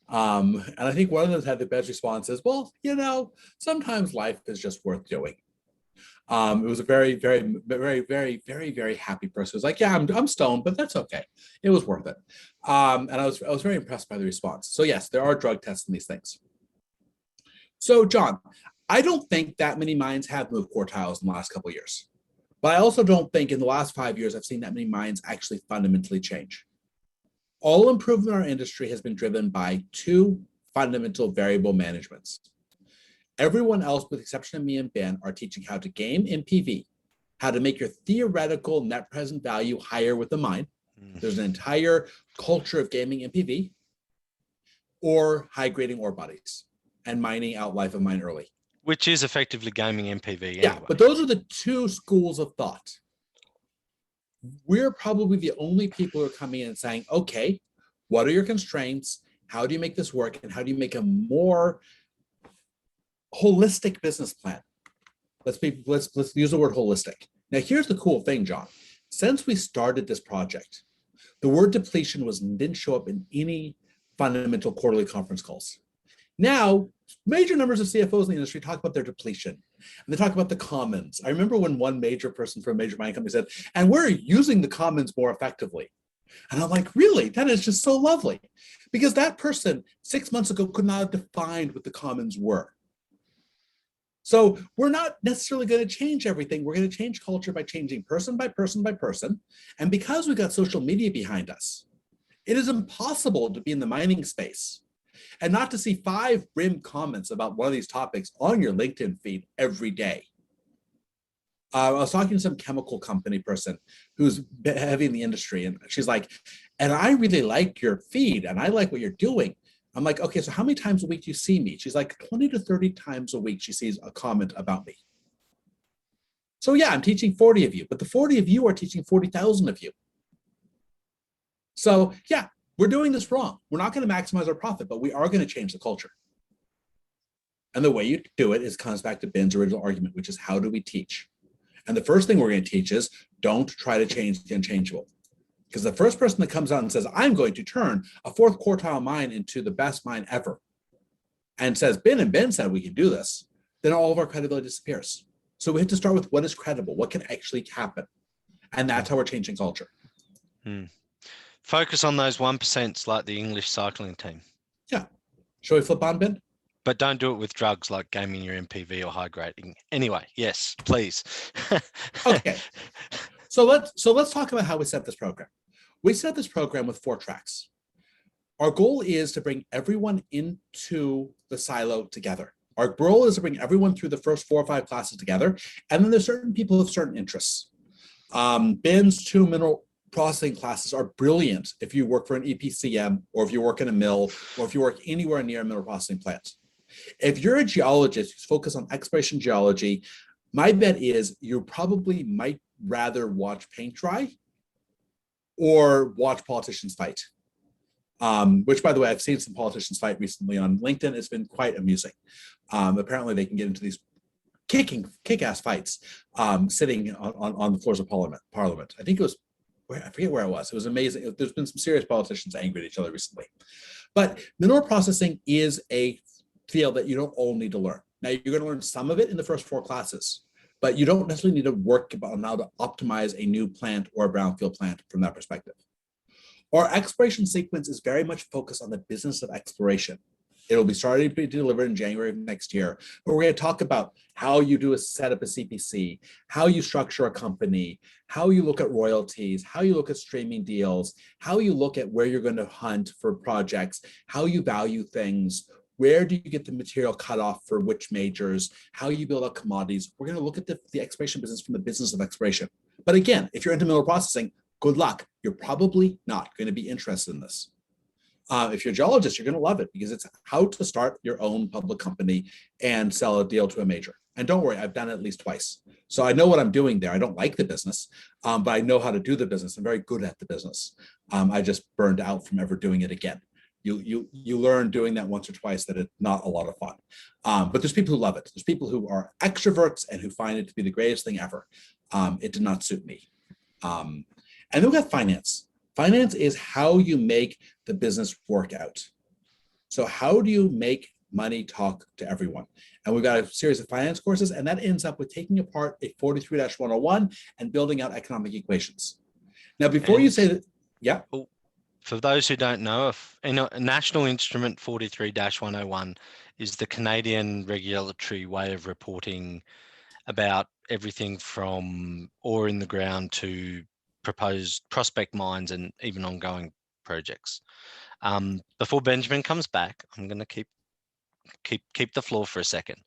A: And I think one of them had the best response is, well, you know, sometimes life is just worth doing. It was a very, very, very, very, very, very happy person. It was like, yeah, I'm stoned, but that's okay. It was worth it. And I was very impressed by the response. So yes, there are drug tests in these things. So John, I don't think that many minds have moved quartiles in the last couple of years. But I also don't think in the last 5 years, I've seen that many minds actually fundamentally change. All improvement in our industry has been driven by two fundamental variable managements. Everyone else, with the exception of me and Ben, are teaching how to game NPV, how to make your theoretical net present value higher with the mine. There's an entire culture of gaming NPV, or high grading ore bodies and mining out life of mine early.
B: Which is effectively gaming MPV anyway.
A: Yeah, but those are the two schools of thought. We're probably the only people who are coming in and saying, okay, what are your constraints? How do you make this work? And how do you make a more holistic business plan? Let's use the word holistic. Now, here's the cool thing, John. Since we started this project, the word depletion didn't show up in any fundamental quarterly conference calls. Now, major numbers of CFOs in the industry talk about their depletion, and they talk about the commons. I remember when one major person from a major mining company said, and we're using the commons more effectively. And I'm like, really? That is just so lovely. Because that person 6 months ago could not have defined what the commons were. So we're not necessarily going to change everything. We're going to change culture by changing person by person by person. And because we've got social media behind us, it is impossible to be in the mining space and not to see 5 BRIMM comments about one of these topics on your LinkedIn feed every day. I was talking to some chemical company person who's heavy in the industry, and she's like, and I really like your feed, and I like what you're doing. I'm like, okay, so how many times a week do you see me? She's like, 20 to 30 times a week she sees a comment about me. So yeah, I'm teaching 40 of you, but the 40 of you are teaching 40,000 of you. So yeah, we're doing this wrong. We're not going to maximize our profit, but we are going to change the culture. And the way you do it comes back to Ben's original argument, which is how do we teach? And the first thing we're going to teach is don't try to change the unchangeable. Because the first person that comes out and says, I'm going to turn a 4th quartile mine into the best mine ever, and says, Ben said we can do this, then all of our credibility disappears. So we have to start with what is credible, what can actually happen. And that's how we're changing culture.
B: Focus on those 1% like the English cycling team.
A: Yeah. Shall we flip on, Ben?
B: But don't do it with drugs like gaming your MPV or high grading. Anyway, yes, please.
A: Okay. So let's talk about how we set this program. We set this program with 4 tracks. Our goal is to bring everyone into the silo together. Our goal is to bring everyone through the first 4 or 5 classes together. And then there's certain people with certain interests. Ben's 2 mineral processing classes are brilliant if you work for an EPCM, or if you work in a mill, or if you work anywhere near a mineral processing plant. If you're a geologist who's focused on exploration geology, my bet is you probably might rather watch paint dry or watch politicians fight. Which, by the way, I've seen some politicians fight recently on LinkedIn. It's been quite amusing. Apparently, they can get into these kick-ass fights sitting on the floors of Parliament. I think it was, I forget where it was. It was amazing. There's been some serious politicians angry at each other recently. But mineral processing is a field that you don't all need to learn. Now, you're going to learn some of it in the first 4 classes, but you don't necessarily need to work on how to optimize a new plant or a brownfield plant from that perspective. Our exploration sequence is very much focused on the business of exploration. It'll be starting to be delivered in January of next year, but we're going to talk about how you set up a CPC, how you structure a company, how you look at royalties, how you look at streaming deals, how you look at where you're going to hunt for projects, how you value things, where do you get the material cut off for which majors, how you build up commodities. We're going to look at the exploration business from the business of exploration. But again, if you're into mineral processing, good luck. You're probably not going to be interested in this. If you're a geologist, you're going to love it because it's how to start your own public company and sell a deal to a major. And don't worry, I've done it at least twice. So I know what I'm doing there. I don't like the business, but I know how to do the business. I'm very good at the business. I just burned out from ever doing it again. You learn doing that once or twice that it's not a lot of fun. But there's people who love it. There's people who are extroverts and who find it to be the greatest thing ever. It did not suit me. And then we got finance. Finance is how you make the business work out. So how do you make money talk to everyone? And we've got a series of finance courses, and that ends up with taking apart a 43-101 and building out economic equations. Now, before you say that, yeah.
B: For those who don't know, National Instrument 43-101 is the Canadian regulatory way of reporting about everything from ore in the ground to proposed prospect mines and even ongoing projects. Before Benjamin comes back, I'm going to keep the floor for a second.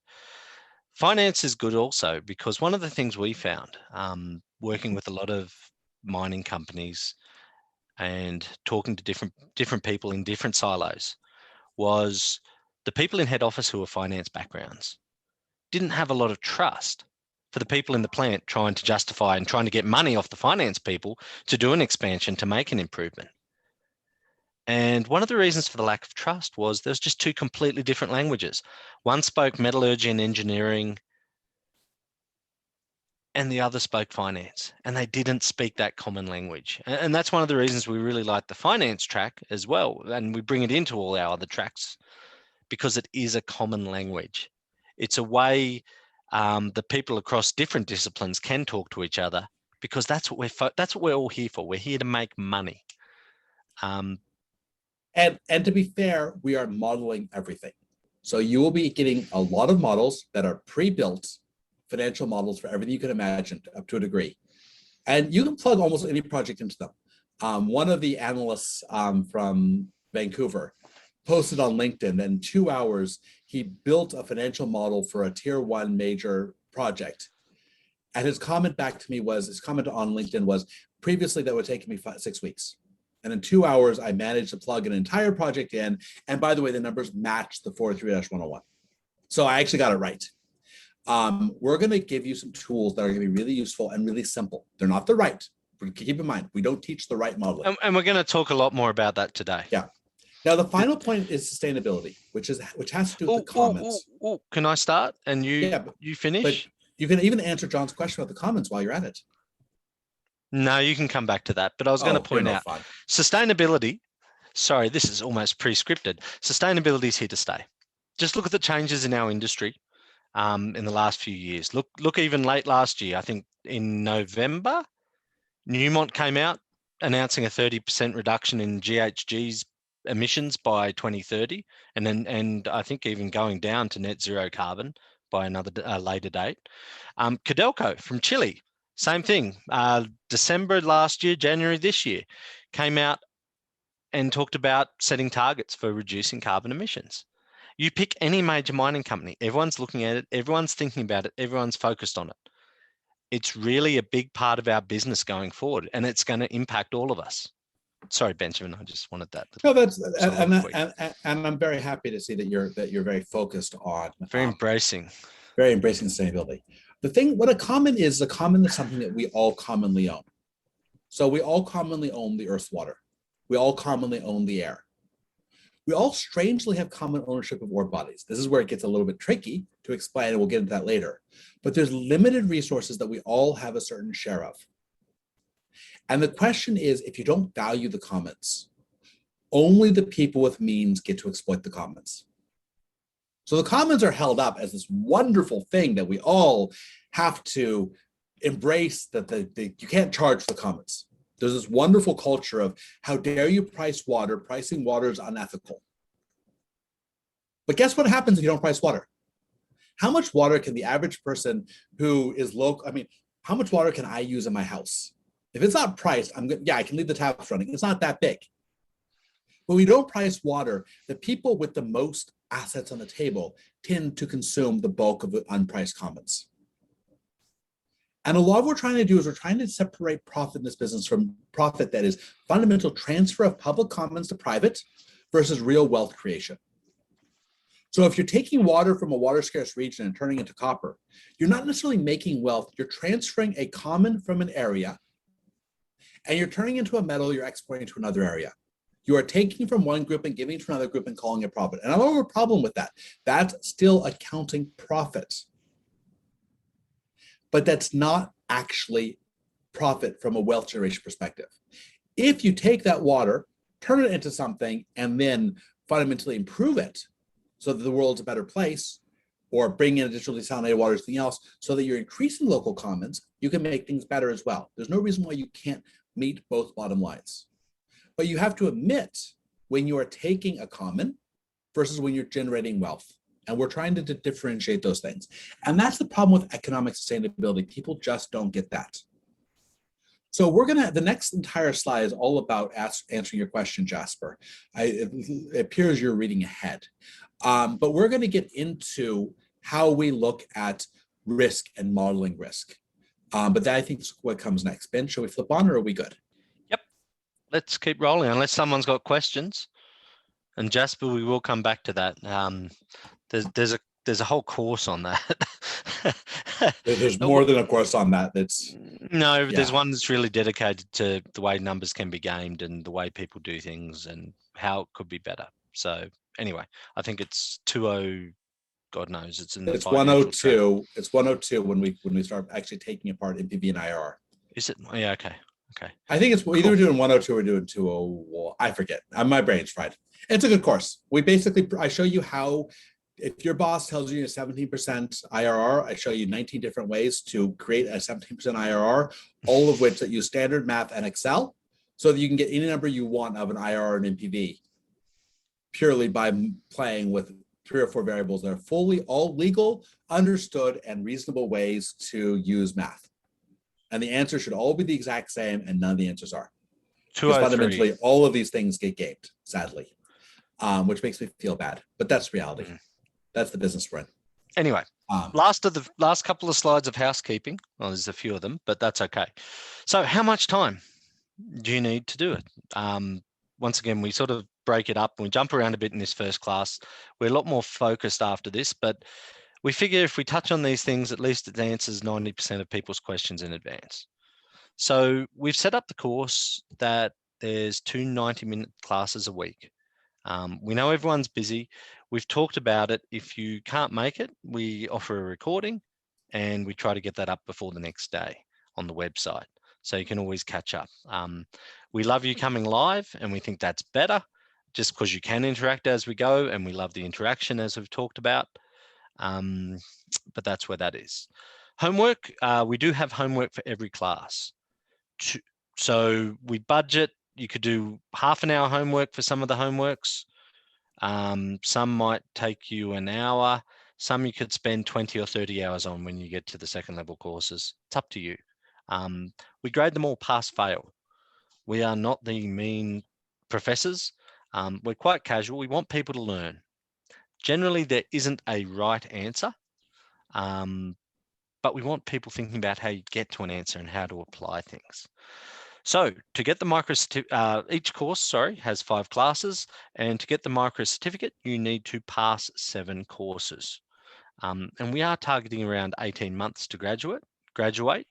B: Finance is good also, because one of the things we found working with a lot of mining companies and talking to different people in different silos was the people in head office who were finance backgrounds didn't have a lot of trust for the people in the plant trying to justify and trying to get money off the finance people to do an expansion, to make an improvement. And one of the reasons for the lack of trust was there's just two completely different languages. One spoke metallurgy and engineering, and the other spoke finance, and they didn't speak that common language. And that's one of the reasons we really like the finance track as well. And we bring it into all our other tracks because it is a common language. It's a way that people across different disciplines can talk to each other, because that's what we're all here for. We're here to make money.
A: And to be fair, we are modeling everything. So you will be getting a lot of models that are pre-built financial models for everything you can imagine up to a degree. And you can plug almost any project into them. One of the analysts from Vancouver posted on LinkedIn that in 2 hours, he built a financial model for a tier 1 major project. And his comment back to me was, his comment on LinkedIn was, previously that would take me 6 weeks. And in 2 hours, I managed to plug an entire project in. And by the way, the numbers match the 43-101. So I actually got it right. We're going to give you some tools that are going to be really useful and really simple. They're not the right, but keep in mind, we don't teach the right modeling.
B: And we're going to talk a lot more about that today.
A: Yeah. Now, the final point is sustainability, which has to do with the comments.
B: Can I start and you finish?
A: But you can even answer John's question about the comments while you're at it.
B: No, you can come back to that. But I was going to point out sustainability. Sorry, this is almost pre-scripted. Sustainability is here to stay. Just look at the changes in our industry in the last few years. Look, even late last year, I think in November, Newmont came out announcing a 30% reduction in GHG's emissions by 2030, and I think even going down to net zero carbon by another later date. Codelco from Chile, same thing. December last year, January this year, came out and talked about setting targets for reducing carbon emissions. You pick any major mining company, everyone's looking at it, everyone's thinking about it, everyone's focused on it. It's really a big part of our business going forward, and it's going to impact all of us. Sorry, Benjamin, I just wanted that.
A: No, and I'm very happy to see that you're very focused on
B: very embracing
A: sustainability. The thing, what a common is something that we all commonly own. So we all commonly own the earth's water. We all commonly own the air. We all strangely have common ownership of ore bodies. This is where it gets a little bit tricky to explain, and we'll get into that later. But there's limited resources that we all have a certain share of. And the question is, if you don't value the commons, only the people with means get to exploit the commons. So the commons are held up as this wonderful thing that we all have to embrace, that you can't charge the commons. There's this wonderful culture of how dare you price water, pricing water is unethical. But guess what happens if you don't price water? How much water can the average person who is local, how much water can I use in my house? If it's not priced, I can leave the taps running. It's not that big. When we don't price water, the people with the most assets on the table tend to consume the bulk of the unpriced commons. And a lot of what we're trying to do is we're trying to separate profit in this business from profit that is fundamental transfer of public commons to private versus real wealth creation. So if you're taking water from a water scarce region and turning it into copper, you're not necessarily making wealth. You're transferring a common from an area, and you're turning into a metal you're exporting to another area. You are taking from one group and giving to another group and calling it profit. And I don't have a problem with that. That's still accounting profit. But that's not actually profit from a wealth generation perspective. If you take that water, turn it into something, and then fundamentally improve it so that the world's a better place, or bring in additional desalinated water or something else so that you're increasing local commons, you can make things better as well. There's no reason why you can't meet both bottom lines. but you have to admit when you are taking a common versus when you're generating wealth. And we're trying to differentiate those things. And that's the problem with economic sustainability. People just don't get that. So the next entire slide is all about answering your question, Jasper. It appears you're reading ahead. But we're going to get into how we look at risk and modeling risk. But that I think is what comes next. Ben, shall we flip on or are we good?
B: Yep. Let's keep rolling unless someone's got questions. And Jasper, we will come back to that. There's a whole course on that.
A: There's more than a course on that.
B: No, there's one that's really dedicated to the way numbers can be gamed and the way people do things and how it could be better. So anyway, I think it's 20. God knows it's in the.
A: It's 102. It's 102 when we start actually taking apart NPV and IRR.
B: Is it? Yeah. Okay. Okay.
A: I think it's either we're doing 102 or doing 201. I forget. My brain's fried. It's a good course. I show you how. If your boss tells you 17% IRR, I show you 19 different ways to create a 17% IRR, all of which that use standard math and Excel, so that you can get any number you want of an IRR and NPV purely by playing with 3 or 4 variables that are fully all legal, understood, and reasonable ways to use math. And the answer should all be the exact same, and none of the answers are. Because fundamentally, all of these things get gamed, sadly, which makes me feel bad. But that's reality. That's the business we're in.
B: Anyway, last couple of slides of housekeeping. Well, there's a few of them, but that's okay. So how much time do you need to do it? Once again, we sort of break it up and we jump around a bit in this first class. We're a lot more focused after this, but we figure if we touch on these things, at least it answers 90% of people's questions in advance. So we've set up the course that there's 2 90-minute classes a week. We know everyone's busy. We've talked about it. If you can't make it, we offer a recording and we try to get that up before the next day on the website. So you can always catch up. We love you coming live and we think that's better just because you can interact as we go, and we love the interaction as we've talked about. But that's where that is. Homework, we do have homework for every class. So we budget, you could do half an hour homework for some of the homeworks. Some might take you an hour. Some you could spend 20 or 30 hours on when you get to the second level courses. It's up to you. We grade them all pass fail. We are not the mean professors. We're quite casual. We want people to learn. Generally, there isn't a right answer, but we want people thinking about how you get to an answer and how to apply things. So to get the micro each course, has 5 classes, and to get the micro certificate, you need to pass 7 courses. And we are targeting around 18 months to graduate.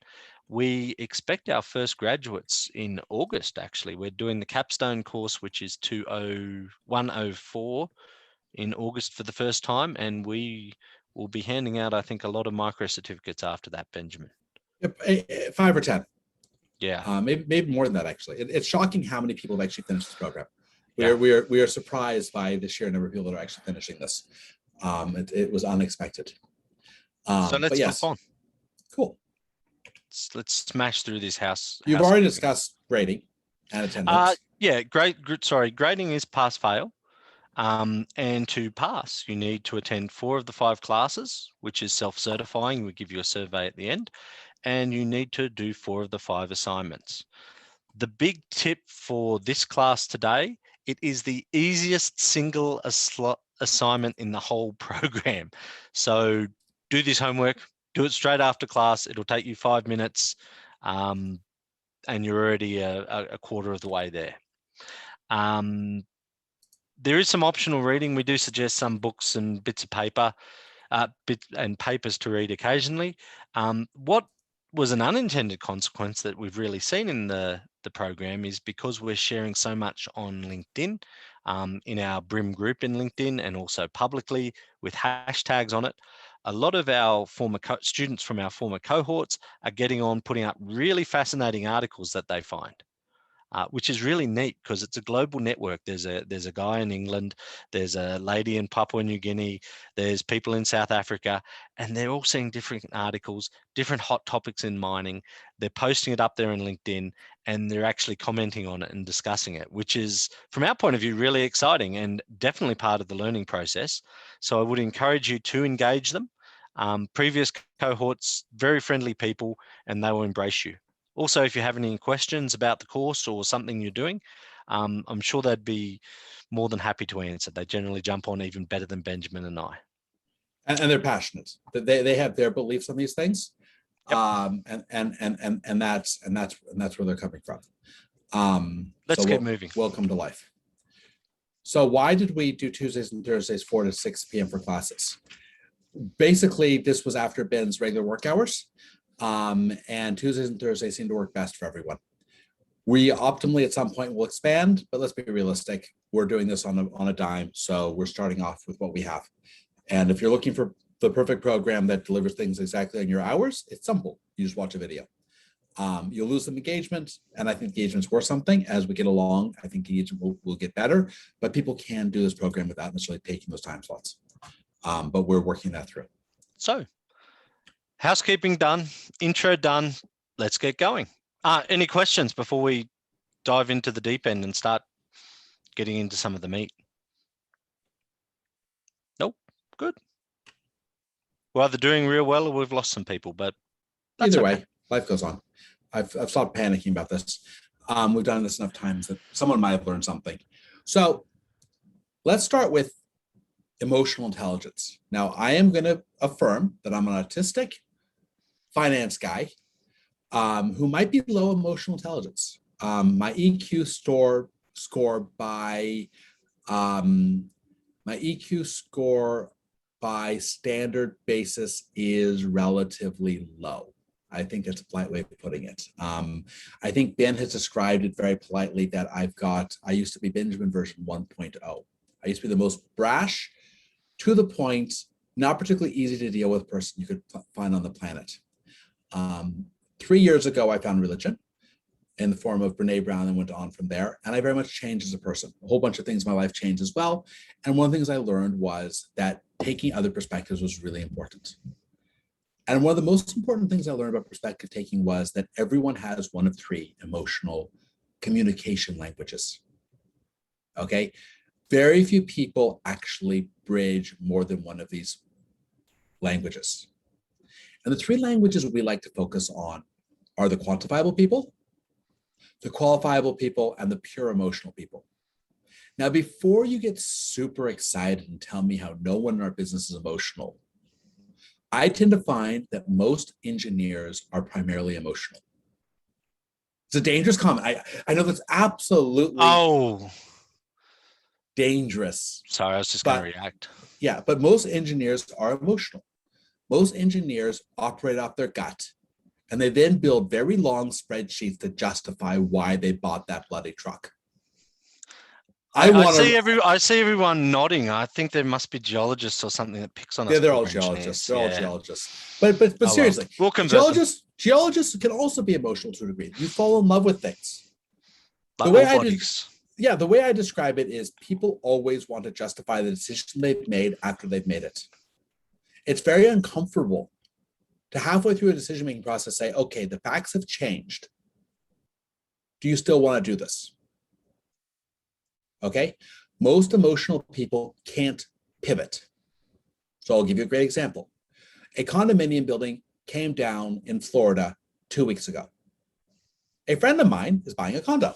B: We expect our first graduates in August, actually. We're doing the capstone course, which is 104 in August for the first time, and we will be handing out, I think, a lot of micro certificates after that, Benjamin.
A: Yep, 5 or 10.
B: Yeah.
A: Maybe more than that, actually. It's shocking how many people have actually finished this program.
B: Yeah.
A: We are surprised by the sheer number of people that are actually finishing this. It was unexpected.
B: So let's
A: flip on. Cool.
B: Let's smash through this house.
A: You've already discussed grading and attendance.
B: Yeah, grading is pass fail. And to pass, you need to attend 4 of the 5 classes, which is self-certifying. We give you a survey at the end. And you need to do 4 of the 5 assignments. The big tip for this class today, it is the easiest single assignment in the whole program. So do this homework, do it straight after class. It'll take you 5 minutes and you're already a quarter of the way there. There is some optional reading. We do suggest some books and bits of paper and papers to read occasionally. What was an unintended consequence that we've really seen in the program is because we're sharing so much on LinkedIn, in our BRIMM group in LinkedIn, and also publicly with hashtags on it. A lot of our former students from our former cohorts are getting on, putting up really fascinating articles that they find. which is really neat because it's a global network. There's a guy in England, there's a lady in Papua New Guinea, there's people in South Africa, and they're all seeing different articles, different hot topics in mining. They're posting it up there in LinkedIn, and they're actually commenting on it and discussing it, which is, from our point of view, really exciting and definitely part of the learning process. So I would encourage you to engage them. Previous cohorts, very friendly people, and they will embrace you. Also, if you have any questions about the course or something you're doing, I'm sure they'd be more than happy to answer. They generally jump on even better than Benjamin and I.
A: And they're passionate. They have their beliefs on these things.
B: Yep.
A: And that's where they're coming from.
B: Let's keep moving.
A: Welcome to life. So why did we do Tuesdays and Thursdays 4 to 6 p.m. for classes? Basically, this was after Ben's regular work hours. And Tuesdays and Thursdays seem to work best for everyone. We optimally at some point will expand, but let's be realistic. We're doing this on a dime, so we're starting off with what we have. And if you're looking for the perfect program that delivers things exactly on your hours, it's simple. You just watch a video. You'll lose some engagement, and I think engagement's worth something. As we get along, I think engagement will get better, but people can do this program without necessarily taking those time slots. But we're working that through.
B: So, housekeeping done, intro done, let's get going. Any questions before we dive into the deep end and start getting into some of the meat? Nope, good. We're either doing real well or we've lost some people, but that's
A: either
B: okay.
A: way, life goes on. I've stopped panicking about this. We've done this enough times that someone might have learned something. So let's start with emotional intelligence. Now, I am going to affirm that I'm an autistic finance guy who might be low emotional intelligence. My EQ score by standard basis is relatively low. I think that's a polite way of putting it. I think Ben has described it very politely that I used to be Benjamin version 1.0. I used to be the most brash, to the point, not particularly easy to deal with person you could find on the planet. 3 years ago, I found religion in the form of Brene Brown and went on from there. And I very much changed as a person. A whole bunch of things in my life changed as well. And one of the things I learned was that taking other perspectives was really important. And one of the most important things I learned about perspective taking was that everyone has one of 3 emotional communication languages. Okay? Very few people actually bridge more than one of these languages. And the 3 languages we like to focus on are the quantifiable people, the qualifiable people, and the pure emotional people. Now, before you get super excited and tell me how no one in our business is emotional, I tend to find that most engineers are primarily emotional. It's a dangerous comment. I know that's absolutely dangerous.
B: Sorry, I was just going to react.
A: Yeah, but most engineers are emotional. Most engineers operate off their gut, and they then build very long spreadsheets to justify why they bought that bloody truck.
B: I see everyone nodding. I think there must be geologists or something that picks on us.
A: Yeah, they're all geologists. They're all geologists. But seriously, geologists can also be emotional to a degree. You fall in love with things. The way I describe it is people always want to justify the decision they've made after they've made it. It's very uncomfortable to halfway through a decision-making process say, okay, the facts have changed. Do you still want to do this? Okay? Most emotional people can't pivot. So I'll give you a great example. A condominium building came down in Florida 2 weeks ago. A friend of mine is buying a condo.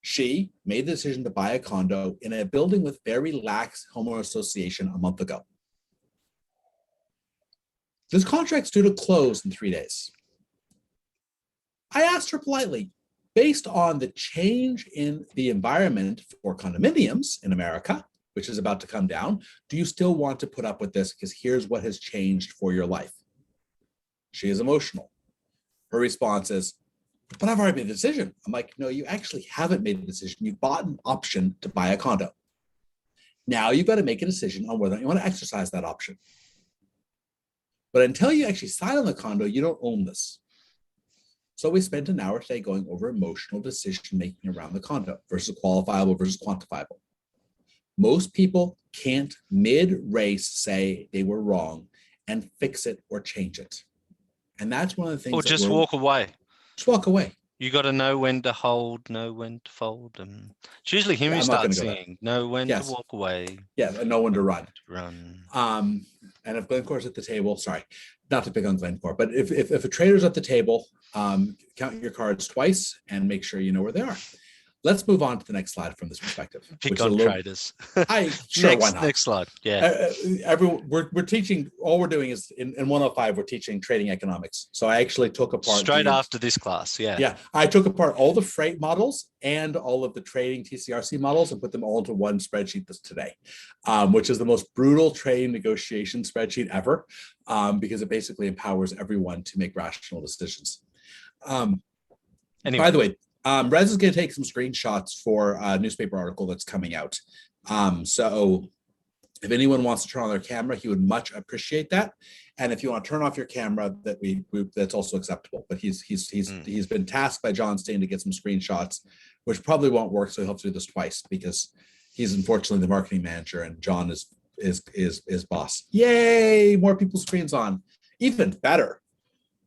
A: She made the decision to buy a condo in a building with very lax homeowner association a month ago. This contract's due to close in 3 days. I asked her politely, based on the change in the environment for condominiums in America, which is about to come down, do you still want to put up with this? Because here's what has changed for your life. She is emotional. Her response is, but I've already made a decision. I'm like, no, you actually haven't made a decision. You bought an option to buy a condo. Now you've got to make a decision on whether or not you want to exercise that option. But until you actually sign on the condo, you don't own this. So we spent an hour today going over emotional decision-making around the conduct versus qualifiable versus quantifiable. Most people can't mid-race say they were wrong and fix it or change it. And that's one of the things.
B: Or just walk away.
A: Just walk away.
B: You got to know when to hold, know when to fold. And it's usually him who
A: I'm not gonna
B: starts
A: go there.
B: singing, know when
A: Yes.
B: to walk away.
A: Yeah, and know when to run.
B: Run.
A: And if Glencore's at the table, sorry, not to pick on Glencore, but if a trader's at the table, count your cards twice and make sure you know where they are. Let's move on to the next slide from this perspective.
B: Pick on traders.
A: Sure, why not?
B: Next slide. Yeah.
A: We're teaching, all we're doing is in 105, we're teaching trading economics. So I actually took apart
B: Straight after this class. Yeah.
A: Yeah, I took apart all the freight models and all of the trading TCRC models and put them all into one spreadsheet this today, which is the most brutal trading negotiation spreadsheet ever, because it basically empowers everyone to make rational decisions.
B: Anyway.
A: By the way, Rez is going to take some screenshots for a newspaper article that's coming out. So if anyone wants to turn on their camera, he would much appreciate that. And if you want to turn off your camera, that's also acceptable. But he's been tasked by John Steen to get some screenshots, which probably won't work. So he'll have to do this twice because he's unfortunately the marketing manager and John is boss. Yay! More people's screens on. Even better.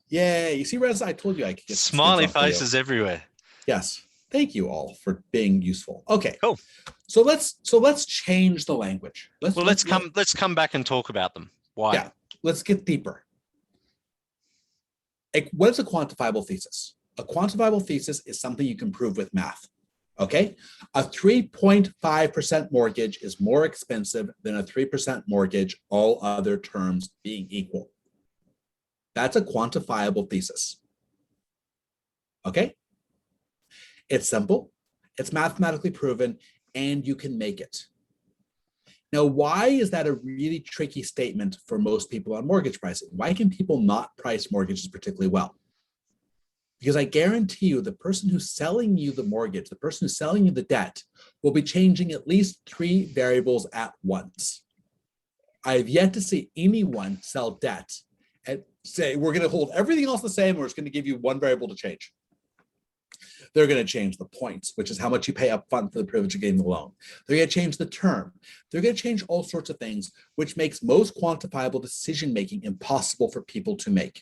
A: Yay! You see, Rez, I told you I could get
B: smiley faces everywhere.
A: Yes. Thank you all for being useful. Okay.
B: Cool.
A: So let's change the language.
B: Let's come back and talk about them. Why?
A: Yeah. Let's get deeper. What is a quantifiable thesis? A quantifiable thesis is something you can prove with math. Okay. A 3.5% mortgage is more expensive than a 3% mortgage, all other terms being equal. That's a quantifiable thesis. Okay. It's simple, it's mathematically proven, and you can make it. Now, why is that a really tricky statement for most people on mortgage pricing? Why can people not price mortgages particularly well? Because I guarantee you the person who's selling you the mortgage, the person who's selling you the debt, will be changing at least 3 variables at once. I have yet to see anyone sell debt and say, we're going to hold everything else the same, or it's going to give you 1 variable to change. They're going to change the points, which is how much you pay up front for the privilege of getting the loan. They're going to change the term. They're going to change all sorts of things, which makes most quantifiable decision-making impossible for people to make.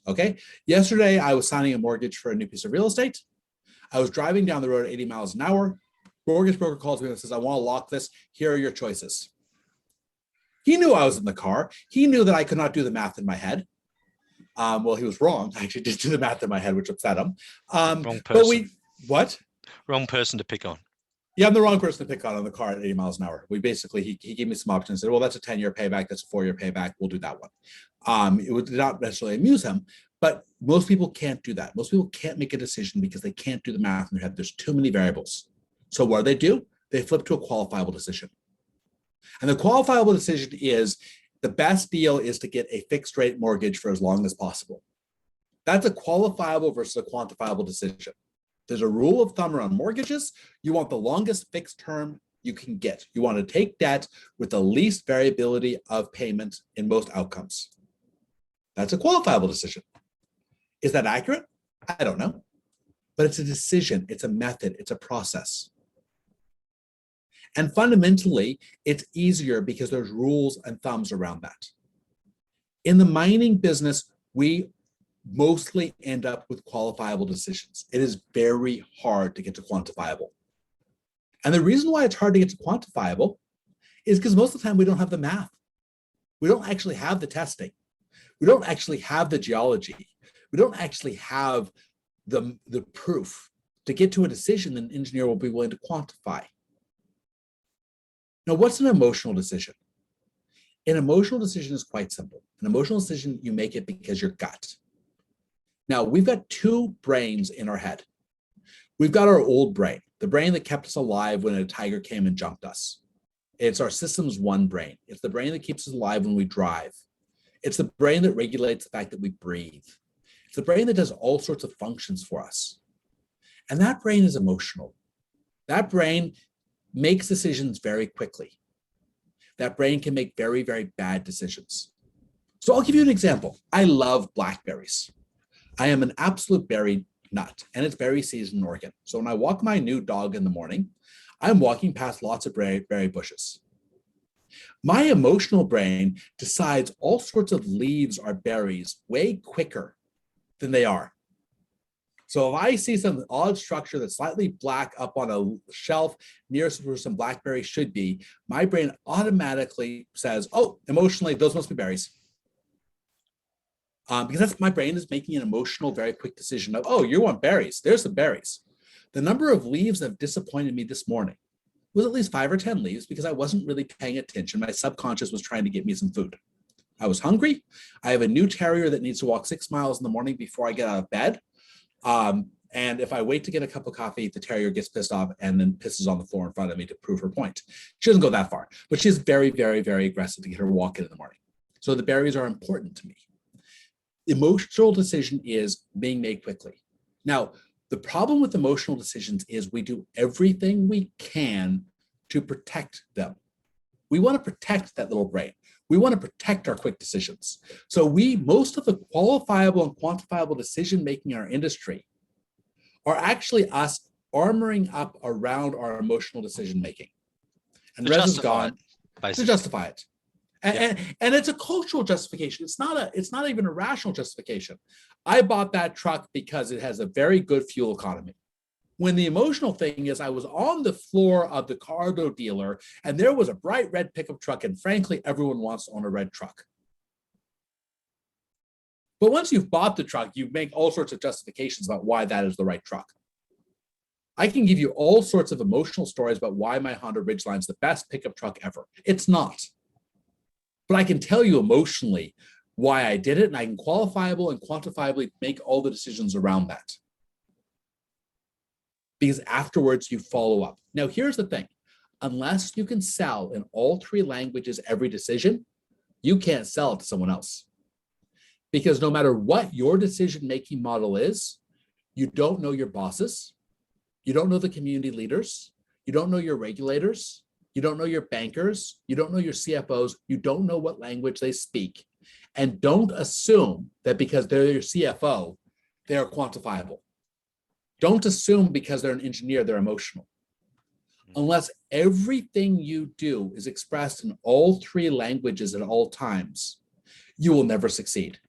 A: Okay. Yesterday, I was signing a mortgage for a new piece of real estate. I was driving down the road at 80 miles an hour. Mortgage broker calls me and says, I want to lock this. Here are your choices. He knew I was in the car. He knew that I could not do the math in my head. Well, he was wrong. I actually did do the math in my head, which upset him.
B: Wrong person.
A: What?
B: Wrong person to pick on.
A: Yeah, I'm the wrong person to pick on the car at 80 miles an hour. We basically, he gave me some options and said, well, that's a 10-year payback. That's a 4-year payback. We'll do that one. It would not necessarily amuse him, but most people can't do that. Most people can't make a decision because they can't do the math in their head. There's too many variables. So what do? They flip to a qualifiable decision. And the qualifiable decision is the best deal is to get a fixed rate mortgage for as long as possible. That's a qualifiable versus a quantifiable decision. There's a rule of thumb around mortgages. You want the longest fixed term you can get. You want to take debt with the least variability of payment in most outcomes. That's a qualifiable decision. Is that accurate? I don't know. But it's a decision, it's a method, it's a process. And fundamentally, it's easier because there's rules and thumbs around that. In the mining business, we mostly end up with qualifiable decisions. It is very hard to get to quantifiable. And the reason why it's hard to get to quantifiable is because most of the time we don't have the math. We don't actually have the testing. We don't actually have the geology. We don't actually have the proof to get to a decision that an engineer will be willing to quantify. Now, what's an emotional decision? An emotional decision is quite simple. An emotional decision, you make it because your gut. Now, we've got 2 brains in our head. We've got our old brain, the brain that kept us alive when a tiger came and jumped us. It's our systems 1 brain. It's the brain that keeps us alive when we drive. It's the brain that regulates the fact that we breathe. It's the brain that does all sorts of functions for us. And that brain is emotional. That brain makes decisions very quickly. That brain can make very, very bad decisions. So I'll give you an example. I love blackberries. I am an absolute berry nut, and it's berry season in Oregon. So when I walk my new dog in the morning, I'm walking past lots of berry bushes. My emotional brain decides all sorts of leaves are berries way quicker than they are. So if I see some odd structure that's slightly black up on a shelf near where some blackberries should be, my brain automatically says, oh, emotionally, those must be berries. Because that's my brain is making an emotional, very quick decision of, oh, you want berries. There's some berries. The number of leaves that have disappointed me this morning was at least 5 or 10 leaves because I wasn't really paying attention. My subconscious was trying to get me some food. I was hungry. I have a new terrier that needs to walk 6 miles in the morning before I get out of bed. And if I wait to get a cup of coffee, the terrier gets pissed off and then pisses on the floor in front of me to prove her point. She doesn't go that far, but she's very, very, very aggressive to get her walk in the morning. So the berries are important to me. Emotional decision is being made quickly. Now, the problem with emotional decisions is we do everything we can to protect them. We want to protect that little brain. We want to protect our quick decisions. So most of the qualifiable and quantifiable decision making in our industry are actually us armoring up around our emotional decision making. And Rez is gone to justify it. And it's a cultural justification. It's not even a rational justification. I bought that truck because it has a very good fuel economy. When the emotional thing is I was on the floor of the cargo dealer and there was a bright red pickup truck, and frankly, everyone wants to own a red truck. But once you've bought the truck, you make all sorts of justifications about why that is the right truck. I can give you all sorts of emotional stories about why my Honda Ridgeline is the best pickup truck ever. It's not. But I can tell you emotionally why I did it, and I can qualifiable and quantifiably make all the decisions around that. Because afterwards you follow up. Now, here's the thing. Unless you can sell in all 3 languages every decision, you can't sell it to someone else. Because no matter what your decision-making model is, you don't know your bosses, you don't know the community leaders, you don't know your regulators, you don't know your bankers, you don't know your CFOs, you don't know what language they speak. And don't assume that because they're your CFO, they're quantifiable. Don't assume because they're an engineer, they're emotional. Unless everything you do is expressed in all 3 languages at all times, you will never succeed.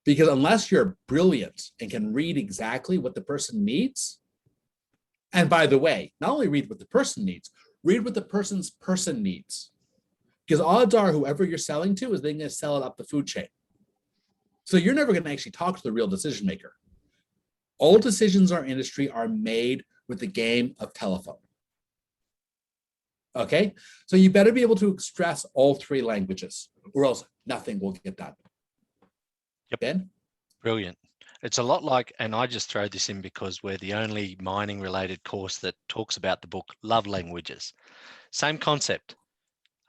A: Because unless you're brilliant and can read exactly what the person needs, and by the way, not only read what the person needs, read what the person's person needs. Because odds are whoever you're selling to is then going to sell it up the food chain. So you're never going to actually talk to the real decision maker. All decisions in our industry are made with the game of telephone. Okay? So you better be able to express all 3 languages, or else nothing will get done.
B: Yep.
A: Ben?
B: Brilliant. It's a lot like, and I just throw this in because we're the only mining related course that talks about the book Love Languages. Same concept.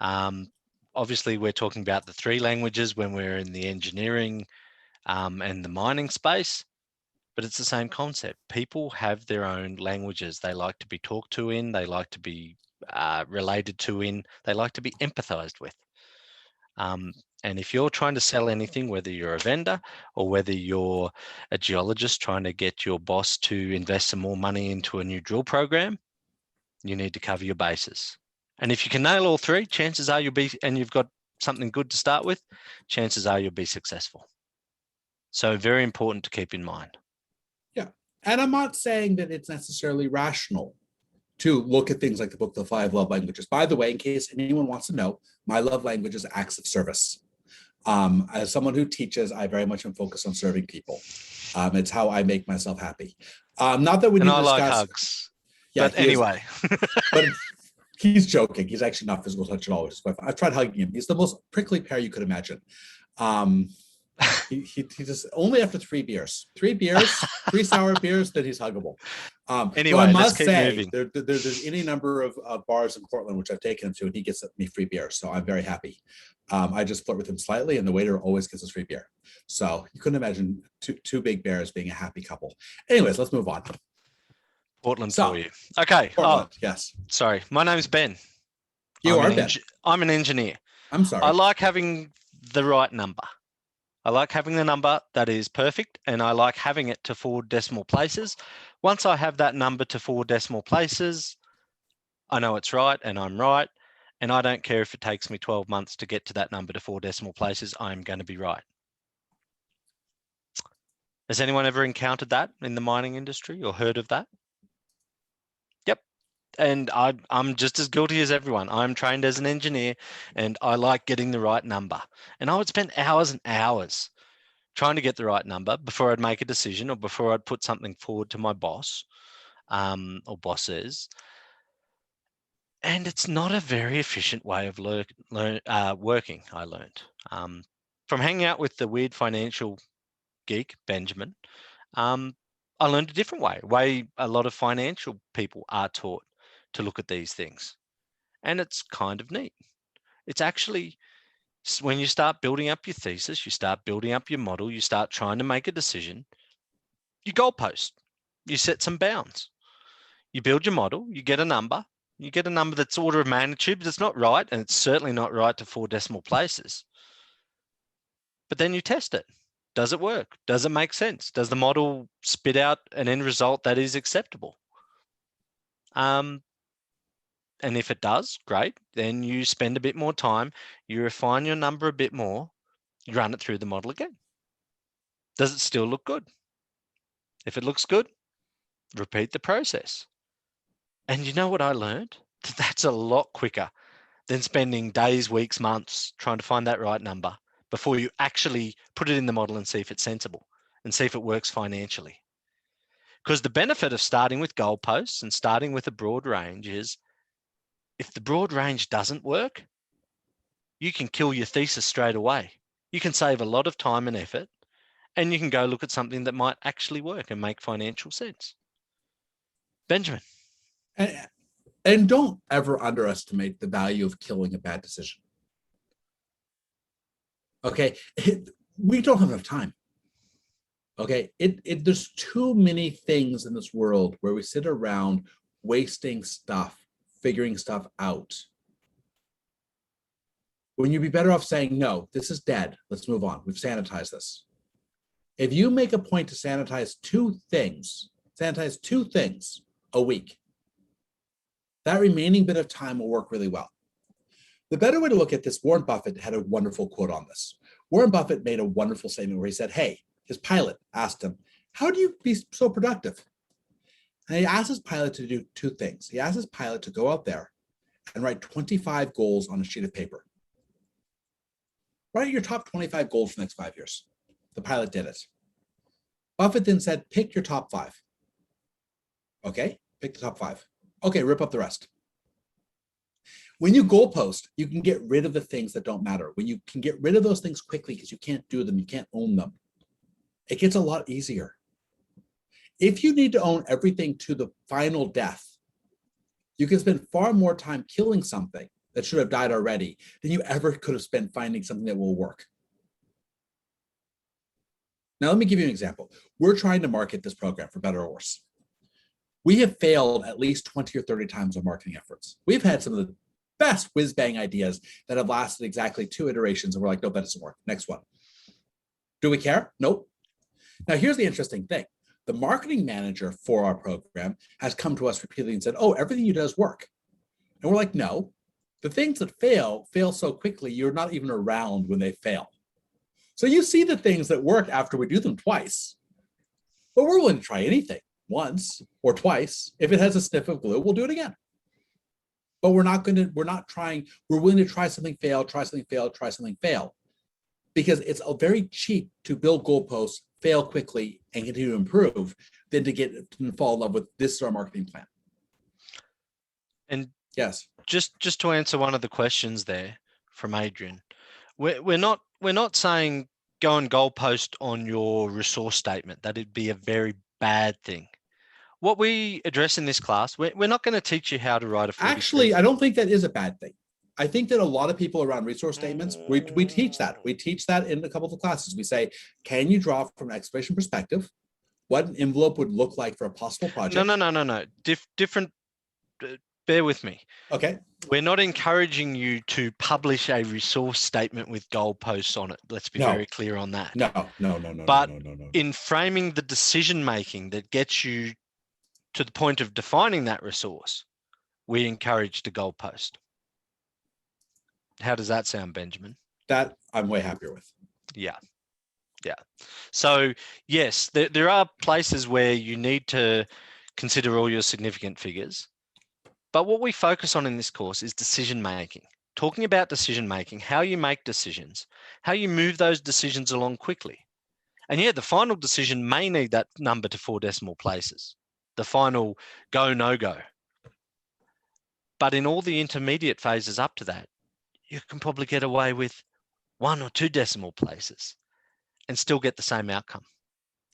B: Obviously, we're talking about the 3 languages when we're in the engineering and the mining space, but it's the same concept. People have their own languages they like to be talked to in, they like to be related to in, they like to be empathized with. And if you're trying to sell anything, whether you're a vendor or whether you're a geologist trying to get your boss to invest some more money into a new drill program, you need to cover your bases. And if you can nail all 3, chances are you'll be, and you've got something good to start with, chances are you'll be successful. So very important to keep in mind.
A: Yeah. And I'm not saying that it's necessarily rational to look at things like the book, The 5 Love Languages. By the way, in case anyone wants to know, my love language is acts of service. As someone who teaches, I very much am focused on serving people. It's how I make myself happy. Not that we need to discuss.
B: And I like hugs.
A: Yeah,
B: but anyway.
A: But he's joking. He's actually not physical touch at all, which is quite fun. I've tried hugging him. He's the most prickly pear you could imagine. He just only after 3 beers. 3 beers, 3 sour beers, then he's huggable.
B: Anyway,
A: I
B: let's
A: must
B: keep
A: say,
B: moving.
A: there's any number of bars in Portland which I've taken him to, and he gets me free beer. So I'm very happy. I just flirt with him slightly, and the waiter always gets us free beer. So you couldn't imagine two big bears being a happy couple. Anyways, let's move on.
B: Portland for you. Okay.
A: Portland, yes.
B: Sorry. My name's Ben.
A: You are Ben.
B: I'm an engineer.
A: I'm sorry.
B: I like having the right number. I like having the number that is perfect, and I like having it to 4 decimal places. Once I have that number to 4 decimal places, I know it's right and I'm right. And I don't care if it takes me 12 months to get to that number to 4 decimal places, I'm going to be right. Has anyone ever encountered that in the mining industry or heard of that? Yep. And I'm just as guilty as everyone. I'm trained as an engineer and I like getting the right number. And I would spend hours and hours trying to get the right number before I'd make a decision or before I'd put something forward to my boss or bosses. And it's not a very efficient way of working, I learned. From hanging out with the weird financial geek, Benjamin, I learned a different way a lot of financial people are taught to look at these things. And it's kind of neat. It's actually, when you start building up your thesis, you start building up your model, you start trying to make a decision, you goalpost, you set some bounds. You build your model, you get a number that's order of magnitude, but it's not right, and it's certainly not right to 4 decimal places. But then you test it. Does it work? Does it make sense? Does the model spit out an end result that is acceptable? And if it does, great. Then you spend a bit more time, you refine your number a bit more, you run it through the model again. Does it still look good? If it looks good, repeat the process. And you know what I learned? That's a lot quicker than spending days, weeks, months trying to find that right number before you actually put it in the model and see if it's sensible and see if it works financially. Because the benefit of starting with goalposts and starting with a broad range is if the broad range doesn't work, you can kill your thesis straight away. You can save a lot of time and effort, and you can go look at something that might actually work and make financial sense. Benjamin.
A: And don't ever underestimate the value of killing a bad decision. Okay, we don't have enough time. Okay, there's too many things in this world where we sit around wasting stuff, figuring stuff out. When you'd be better off saying, no, this is dead. Let's move on. We've sanitized this. If you make a point to sanitize 2 things a week, that remaining bit of time will work really well. The better way to look at this, Warren Buffett had a wonderful quote on this. Warren Buffett made a wonderful statement where he said, hey, his pilot asked him, how do you be so productive? And he asked his pilot to do 2 things. He asked his pilot to go out there and write 25 goals on a sheet of paper. Write your top 25 goals for the next 5 years. The pilot did it. Buffett then said, pick your top 5. Okay, pick the top 5. Okay, rip up the rest. When you goalpost, you can get rid of the things that don't matter. When you can get rid of those things quickly because you can't do them, you can't own them, it gets a lot easier. If you need to own everything to the final death, you can spend far more time killing something that should have died already than you ever could have spent finding something that will work. Now, let me give you an example. We're trying to market this program, for better or worse. We have failed at least 20 or 30 times on marketing efforts. We've had some of the best whiz-bang ideas that have lasted exactly 2 iterations, and we're like, nope, that doesn't work. Next one. Do we care? Nope. Now, here's the interesting thing. The marketing manager for our program has come to us repeatedly and said, oh, everything you do does work. And we're like, no. The things that fail so quickly, you're not even around when they fail. So you see the things that work after we do them twice, but we're willing to try anything. Once or twice. If it has a sniff of glue, we'll do it again. But we're willing to try something fail, try something fail. Because it's very cheap to build goalposts, fail quickly, and continue to improve than to fall in love with this is our marketing plan.
B: And
A: yes,
B: just to answer one of the questions there from Adrian, we're not saying go and goalpost on your resource statement. That'd be a very bad thing. What we address in this class, we're not going to teach you how to write a 40
A: Actually, I don't think that is a bad thing. I think that a lot of people around resource statements, we teach that. We teach that in a couple of the classes. We say, can you draw from an exploration perspective what an envelope would look like for a possible project?
B: No. Different bear with me.
A: Okay.
B: We're not encouraging you to publish a resource statement with goalposts on it. Let's be
A: No.
B: very clear on that.
A: No.
B: But
A: No.
B: in framing the decision making that gets you to the point of defining that resource, we encourage the goalpost. How does that sound, Benjamin?
A: That I'm way happier with.
B: Yeah. So yes, there are places where you need to consider all your significant figures. But what we focus on in this course is decision making. Talking about decision making, how you make decisions, how you move those decisions along quickly. And yeah, the final decision may need that number to 4 decimal places, the final go, no go. But in all the intermediate phases up to that, you can probably get away with 1 or 2 decimal places and still get the same outcome.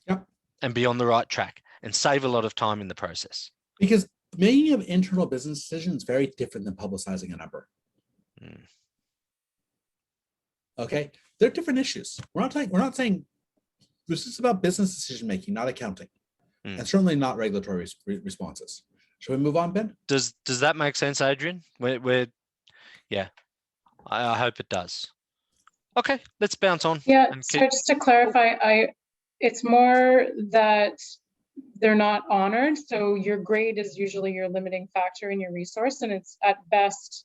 A: Yep.
B: And be on the right track and save a lot of time in the process.
A: Because making an internal business decision is very different than publicizing a number. Okay, they're different issues. We're not saying this is about business decision making, not accounting, and certainly not regulatory responses. Shall we move on, Ben?
B: Does that make sense, Adrian? Yeah, I hope it does. Okay, let's bounce on.
D: Yeah, so just to clarify, it's more that they're not honored. So your grade is usually your limiting factor in your resource, and it's at best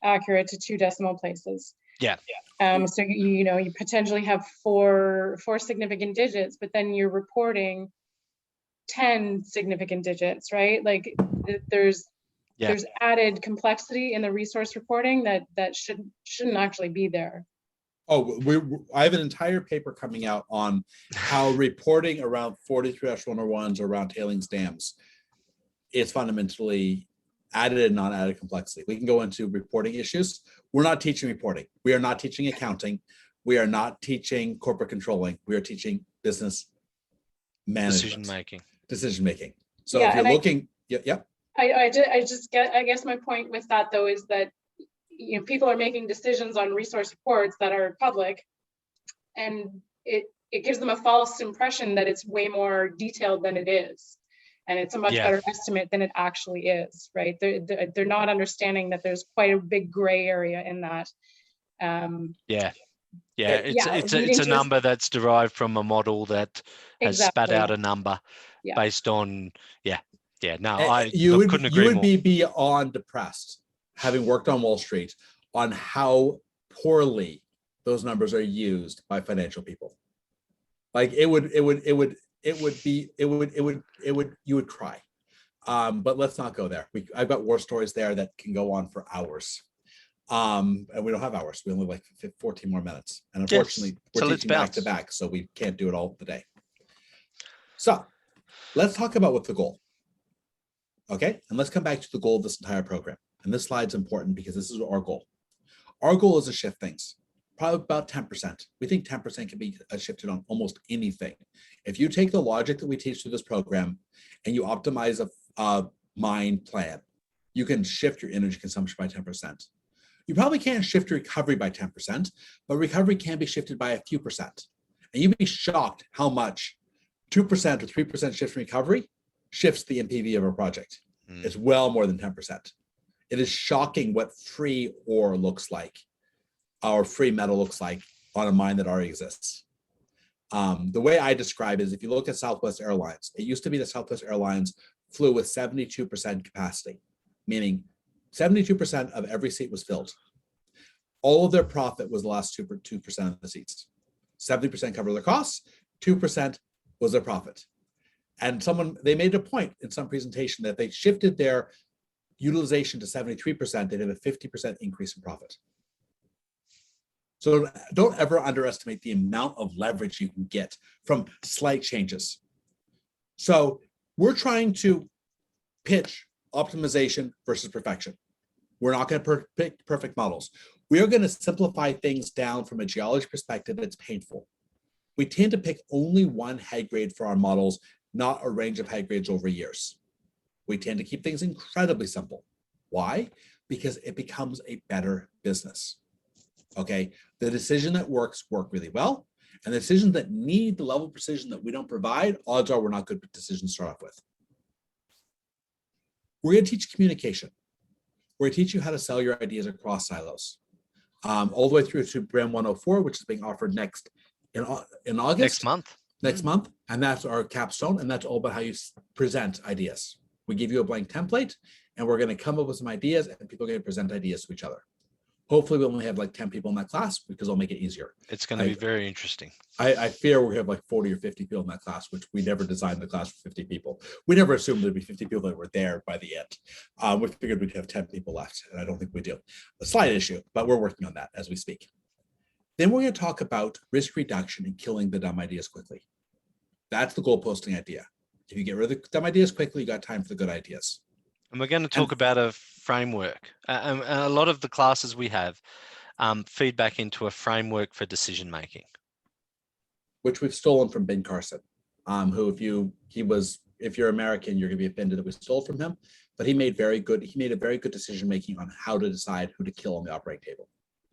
D: accurate to 2 decimal places.
B: Yeah.
D: So you potentially have four significant digits, but then you're reporting 10 significant digits, right? Like there's added complexity in the resource reporting that shouldn't actually be there.
A: Oh, I have an entire paper coming out on how reporting around 43-101s around tailings dams is fundamentally added and non-added complexity. We can go into reporting issues. We're not teaching reporting. We are not teaching accounting. We are not teaching corporate controlling. We are teaching business management. Decision making. So if you're looking,
D: I guess my point with that though is that people are making decisions on resource reports that are public, and it gives them a false impression that it's way more detailed than it is, and it's a much better estimate than it actually is, right? They're not understanding that there's quite a big gray area in that.
B: It's a number that's derived from a model that has spat out a number based on
A: you would be beyond depressed, having worked on Wall Street, on how poorly those numbers are used by financial people. Like you would cry. But let's not go there. I've got war stories there that can go on for hours. And we don't have hours. We only have like 14 more minutes. And unfortunately, we're teaching back to back, so we can't do it all today. So let's talk about what's the goal. Okay, and let's come back to the goal of this entire program. And this slide's important because this is our goal. Our goal is to shift things, probably about 10%. We think 10% can be shifted on almost anything. If you take the logic that we teach through this program and you optimize a mine plan, you can shift your energy consumption by 10%. You probably can't shift your recovery by 10%, but recovery can be shifted by a few percent. And you'd be shocked how much 2% or 3% shift in recovery shifts the NPV of a project. It's well more than 10%. It is shocking what free ore looks like, or free metal looks like on a mine that already exists. The way I describe it is if you look at Southwest Airlines, it used to be that Southwest Airlines flew with 72% capacity, meaning 72% of every seat was filled. All of their profit was the last 2% of the seats. 70% covered their costs, 2% was their profit. And they made a point in some presentation that they shifted their utilization to 73%, they'd have a 50% increase in profit. So don't ever underestimate the amount of leverage you can get from slight changes. So we're trying to pitch optimization versus perfection. We're not going to pick perfect models. We are going to simplify things down from a geology perspective that's painful. We tend to pick only one head grade for our models, not a range of head grades over years. We tend to keep things incredibly simple. Why? Because it becomes a better business. Okay, the decision that work really well, and the decisions that need the level of precision that we don't provide, odds are we're not good decisions to start off with. We're going to teach communication. We're going to teach you how to sell your ideas across silos, all the way through to BRIMM104, which is being offered next in August.
B: Next month.
A: And that's our capstone, and that's all about how you present ideas. We give you a blank template, and we're going to come up with some ideas, and people are going to present ideas to each other. Hopefully, we only have like 10 people in that class because it'll make it easier.
B: It's going to be very interesting.
A: I fear we have like 40 or 50 people in that class, which we never designed the class for 50 people. We never assumed there'd be 50 people that were there by the end. We figured we'd have 10 people left, and I don't think we do. A slight issue, but we're working on that as we speak. Then we're going to talk about risk reduction and killing the dumb ideas quickly. That's the goal posting idea. If you get rid of the dumb ideas quickly, you got time for the good ideas.
B: And we're going to talk about a framework. And a lot of the classes we have feedback into a framework for decision making,
A: which we've stolen from Ben Carson, who if you're American, you're going to be offended that we stole from him, but he made a very good decision making on how to decide who to kill on the operating table.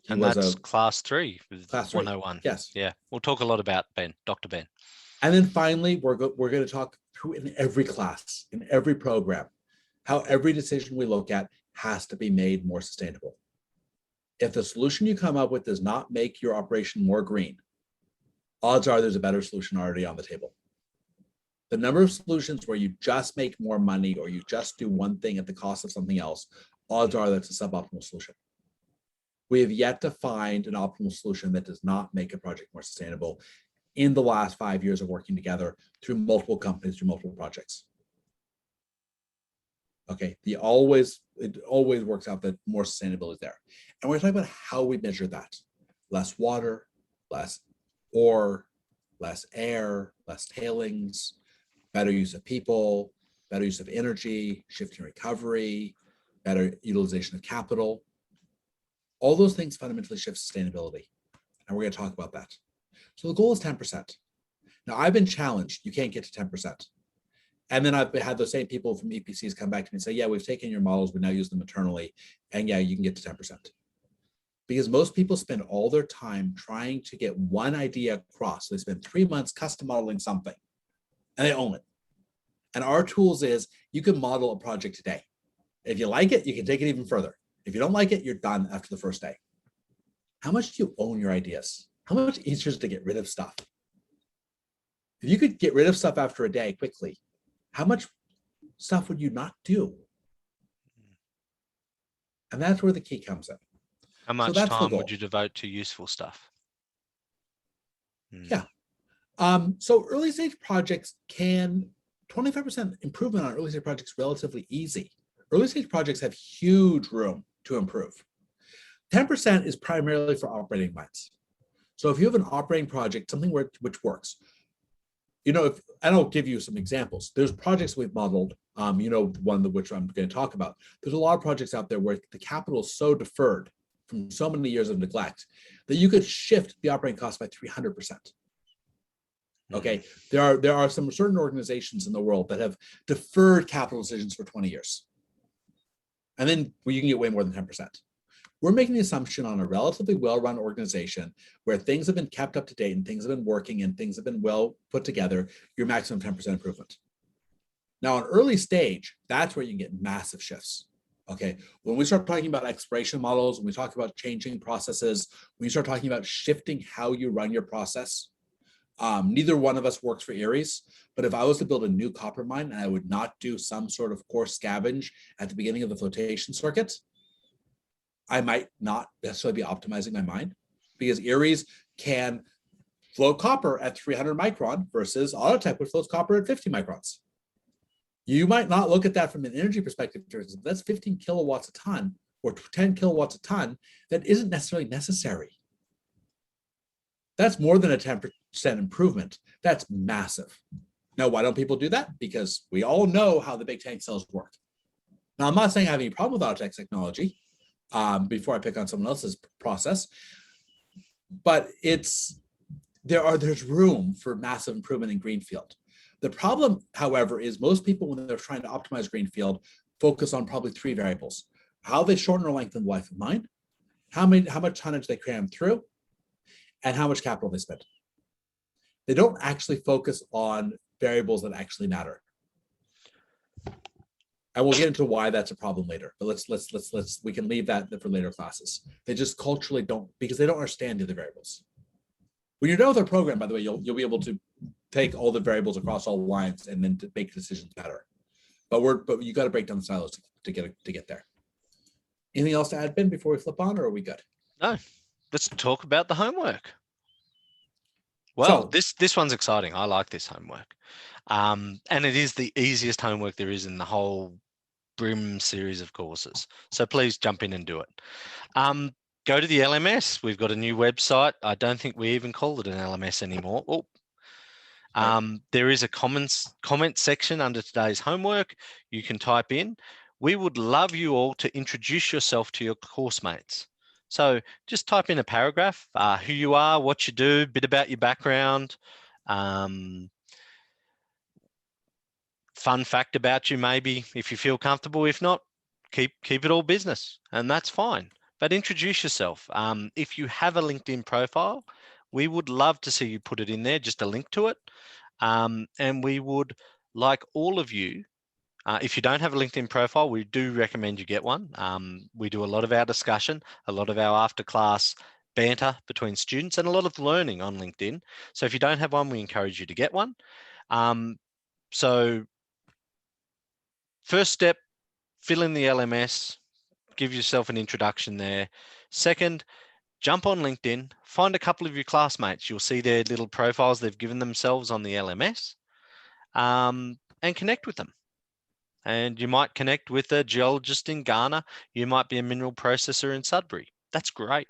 B: And that's class 3 with
A: class
B: 101.
A: Yes.
B: Yeah. We'll talk a lot about Ben, Dr. Ben.
A: And then finally, we're going to talk through in every class, in every program, how every decision we look at has to be made more sustainable. If the solution you come up with does not make your operation more green, odds are there's a better solution already on the table. The number of solutions where you just make more money or you just do one thing at the cost of something else, odds are that's a suboptimal solution. We have yet to find an optimal solution that does not make a project more sustainable in the last 5 years of working together through multiple companies, through multiple projects. Okay, it always works out that more sustainability is there. And we're talking about how we measure that. Less water, less ore, less air, less tailings, better use of people, better use of energy, shifting recovery, better utilization of capital. All those things fundamentally shift sustainability. And we're going to talk about that. So the goal is 10%. Now I've been challenged, you can't get to 10%. And then I've had those same people from EPCs come back to me and say, yeah, we've taken your models, we now use them internally. And yeah, you can get to 10%. Because most people spend all their time trying to get one idea across. So they spend 3 months custom modeling something and they own it. And our tools is you can model a project today. If you like it, you can take it even further. If you don't like it, you're done after the first day. How much do you own your ideas? How much easier is it to get rid of stuff? If you could get rid of stuff after a day quickly, how much stuff would you not do? And that's where the key comes in.
B: How much time would you devote to useful stuff?
A: Yeah. So early stage projects 25% improvement on early stage projects relatively easy. Early stage projects have huge room to improve. 10% is primarily for operating minds. So if you have an operating project, something which works, and I'll give you some examples. There's projects we've modeled, one of which I'm going to talk about. There's a lot of projects out there where the capital is so deferred from so many years of neglect that you could shift the operating cost by 300%. Okay, there are some certain organizations in the world that have deferred capital decisions for 20 years. And then you can get way more than 10%. We're making the assumption on a relatively well-run organization where things have been kept up to date and things have been working and things have been well put together, your maximum 10% improvement. Now, on early stage, that's where you can get massive shifts. Okay, when we start talking about exploration models, when we talk about changing processes, when you start talking about shifting how you run your process, neither one of us works for Aries, but if I was to build a new copper mine and I would not do some sort of core scavenge at the beginning of the flotation circuit, I might not necessarily be optimizing my mine because Aries can float copper at 300 micron versus Autotech which floats copper at 50 microns. You might not look at that from an energy perspective. That's 15 kilowatts a ton or 10 kilowatts a ton that isn't necessarily necessary. That's more than a 10% improvement. That's massive. Now, why don't people do that? Because we all know how the big tank cells work. Now, I'm not saying I have any problem with Autotech technology before I pick on someone else's process, but there's room for massive improvement in greenfield. The problem, however, is most people, when they're trying to optimize greenfield, focus on probably 3 variables: how they shorten or lengthen the life of mine, how much tonnage they cram through, and how much capital they spend. They don't actually focus on variables that actually matter. And we'll get into why that's a problem later, but we can leave that for later classes. They just culturally don't, because they don't understand the other variables. When you're done with our program, by the way, you'll be able to take all the variables across all lines and then to make decisions better. But you got to break down the silos to get there. Anything else to add, Ben, before we flip on, or are we good?
B: No, let's talk about the homework. Well,
A: So,
B: this one's exciting. I like this homework. And it is the easiest homework there is in the whole BRIMM series of courses. So please jump in and do it. Go to the LMS. We've got a new website. I don't think we even call it an LMS anymore. There is a comment section under today's homework. You can type in. We would love you all to introduce yourself to your course mates. So just type in a paragraph, who you are, what you do, a bit about your background, fun fact about you maybe, if you feel comfortable. If not, keep it all business, and that's fine. But introduce yourself. If you have a LinkedIn profile, we would love to see you put it in there, just a link to it. And we would like all of you, if you don't have a LinkedIn profile, we do recommend you get one. We do a lot of our discussion, a lot of our after class banter between students, and a lot of learning on LinkedIn. So if you don't have one, we encourage you to get one. So first step, fill in the LMS, give yourself an introduction there. Second, jump on LinkedIn, find a couple of your classmates. You'll see their little profiles they've given themselves on the LMS, and connect with them. And you might connect with a geologist in Ghana. You might be a mineral processor in Sudbury. That's great.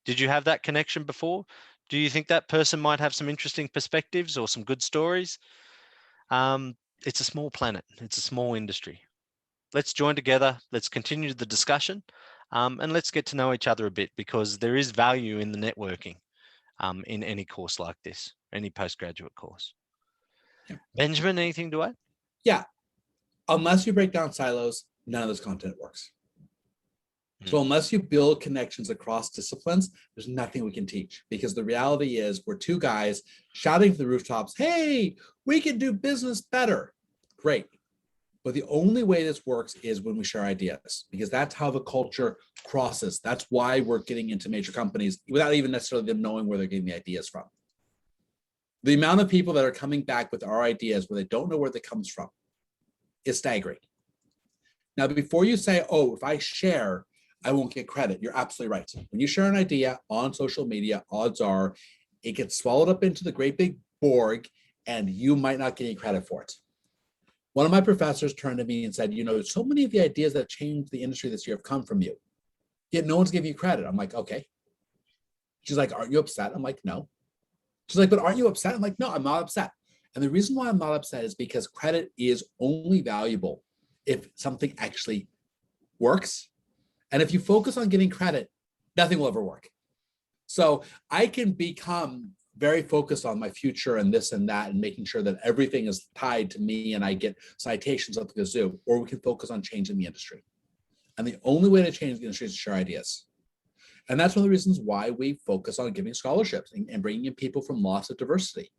B: Did you have that connection before? Do you think that person might have some interesting perspectives or some good stories? It's a small planet. It's a small industry. Let's join together. Let's continue the discussion, and let's get to know each other a bit, because there is value in the networking in any course like this, any postgraduate course.
A: Yeah.
B: Benjamin, anything to add?
A: Yeah. Unless you break down silos, none of this content works. So unless you build connections across disciplines, there's nothing we can teach, because the reality is we're two guys shouting to the rooftops, hey, we can do business better. Great. But the only way this works is when we share ideas, because that's how the culture crosses. That's why we're getting into major companies without even necessarily them knowing where they're getting the ideas from. The amount of people that are coming back with our ideas where they don't know where they comes from is staggering. Now, before you say, oh, if I share, I won't get credit, you're absolutely right. When you share an idea on social media, odds are it gets swallowed up into the great big Borg, and you might not get any credit for it. One of my professors turned to me and said, you know, so many of the ideas that changed the industry this year have come from you, yet no one's giving you credit. I'm like, okay. She's like, aren't you upset? I'm like, no. She's like, but aren't you upset? I'm like, no, I'm not upset. And the reason why I'm not upset is because credit is only valuable if something actually works. And if you focus on getting credit, nothing will ever work. So I can become very focused on my future and this and that, and making sure that everything is tied to me and I get citations up the kazoo, or we can focus on changing the industry. And the only way to change the industry is to share ideas. And that's one of the reasons why we focus on giving scholarships and bringing in people from lots of diversity.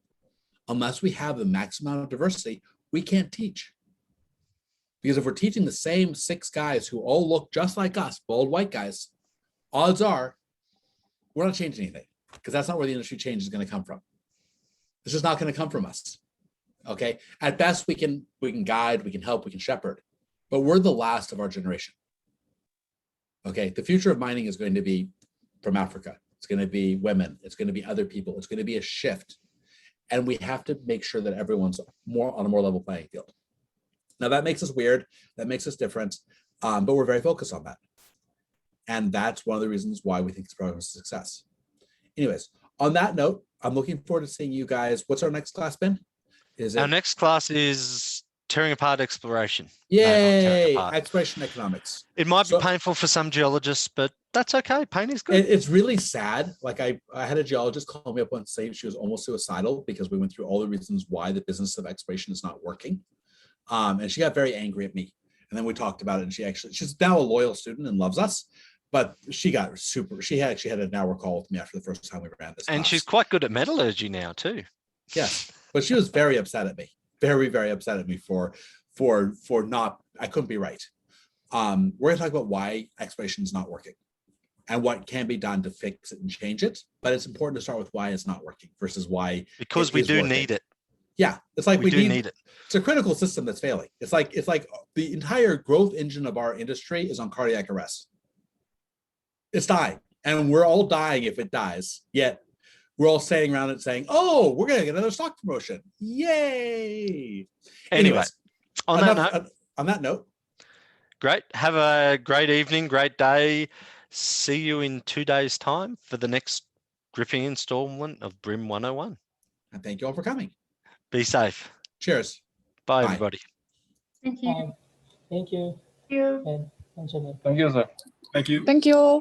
A: Unless we have the maximum amount of diversity, we can't teach. Because if we're teaching the same 6 guys who all look just like us, bald white guys, odds are we're not changing anything, because that's not where the industry change is going to come from. It's just not going to come from us. Okay. At best, we can guide, we can help, we can shepherd, but we're the last of our generation. Okay. The future of mining is going to be from Africa. It's going to be women. It's going to be other people. It's going to be a shift. And we have to make sure that everyone's on a more level playing field. Now that makes us weird. That makes us different. But we're very focused on that. And that's one of the reasons why we think this program is a success. Anyways, on that note, I'm looking forward to seeing you guys. What's our next class, Ben?
B: Our next class is tearing apart exploration.
A: Yay, exploration economics.
B: It might be painful for some geologists, but that's okay. Pain is good.
A: It's really sad. Like I had a geologist call me up once saying she was almost suicidal because we went through all the reasons why the business of exploration is not working. And she got very angry at me. And then we talked about it, and she's now a loyal student and loves us. But she actually had an hour call with me after the first time we ran this class.
B: And she's quite good at metallurgy now too.
A: Yes, but she was very upset at me, very, very upset at me for for not, I couldn't be right. We're going to talk about why exploration is not working and what can be done to fix it and change it. But it's important to start with why it's not working versus why.
B: Because we do need it.
A: Yeah, it's like
B: We do need it.
A: It's a critical system that's failing. It's like the entire growth engine of our industry is on cardiac arrest. It's dying, and we're all dying if it dies. Yet we're all sitting around it saying, "Oh, we're going to get another stock promotion! Yay!"
B: Anyway,
A: Anyways,
B: on
A: that note,
B: great. Have a great evening, great day. See you in 2 days' time for the next gripping installment of BRIMM 101.
A: and thank you all for coming.
B: Be safe.
A: Cheers.
B: Bye,
A: Bye.
B: everybody.
D: Thank you.
E: Thank you.
D: Thank you.
E: And Benjamin.
F: Thank you, sir. Thank you.
G: Thank you.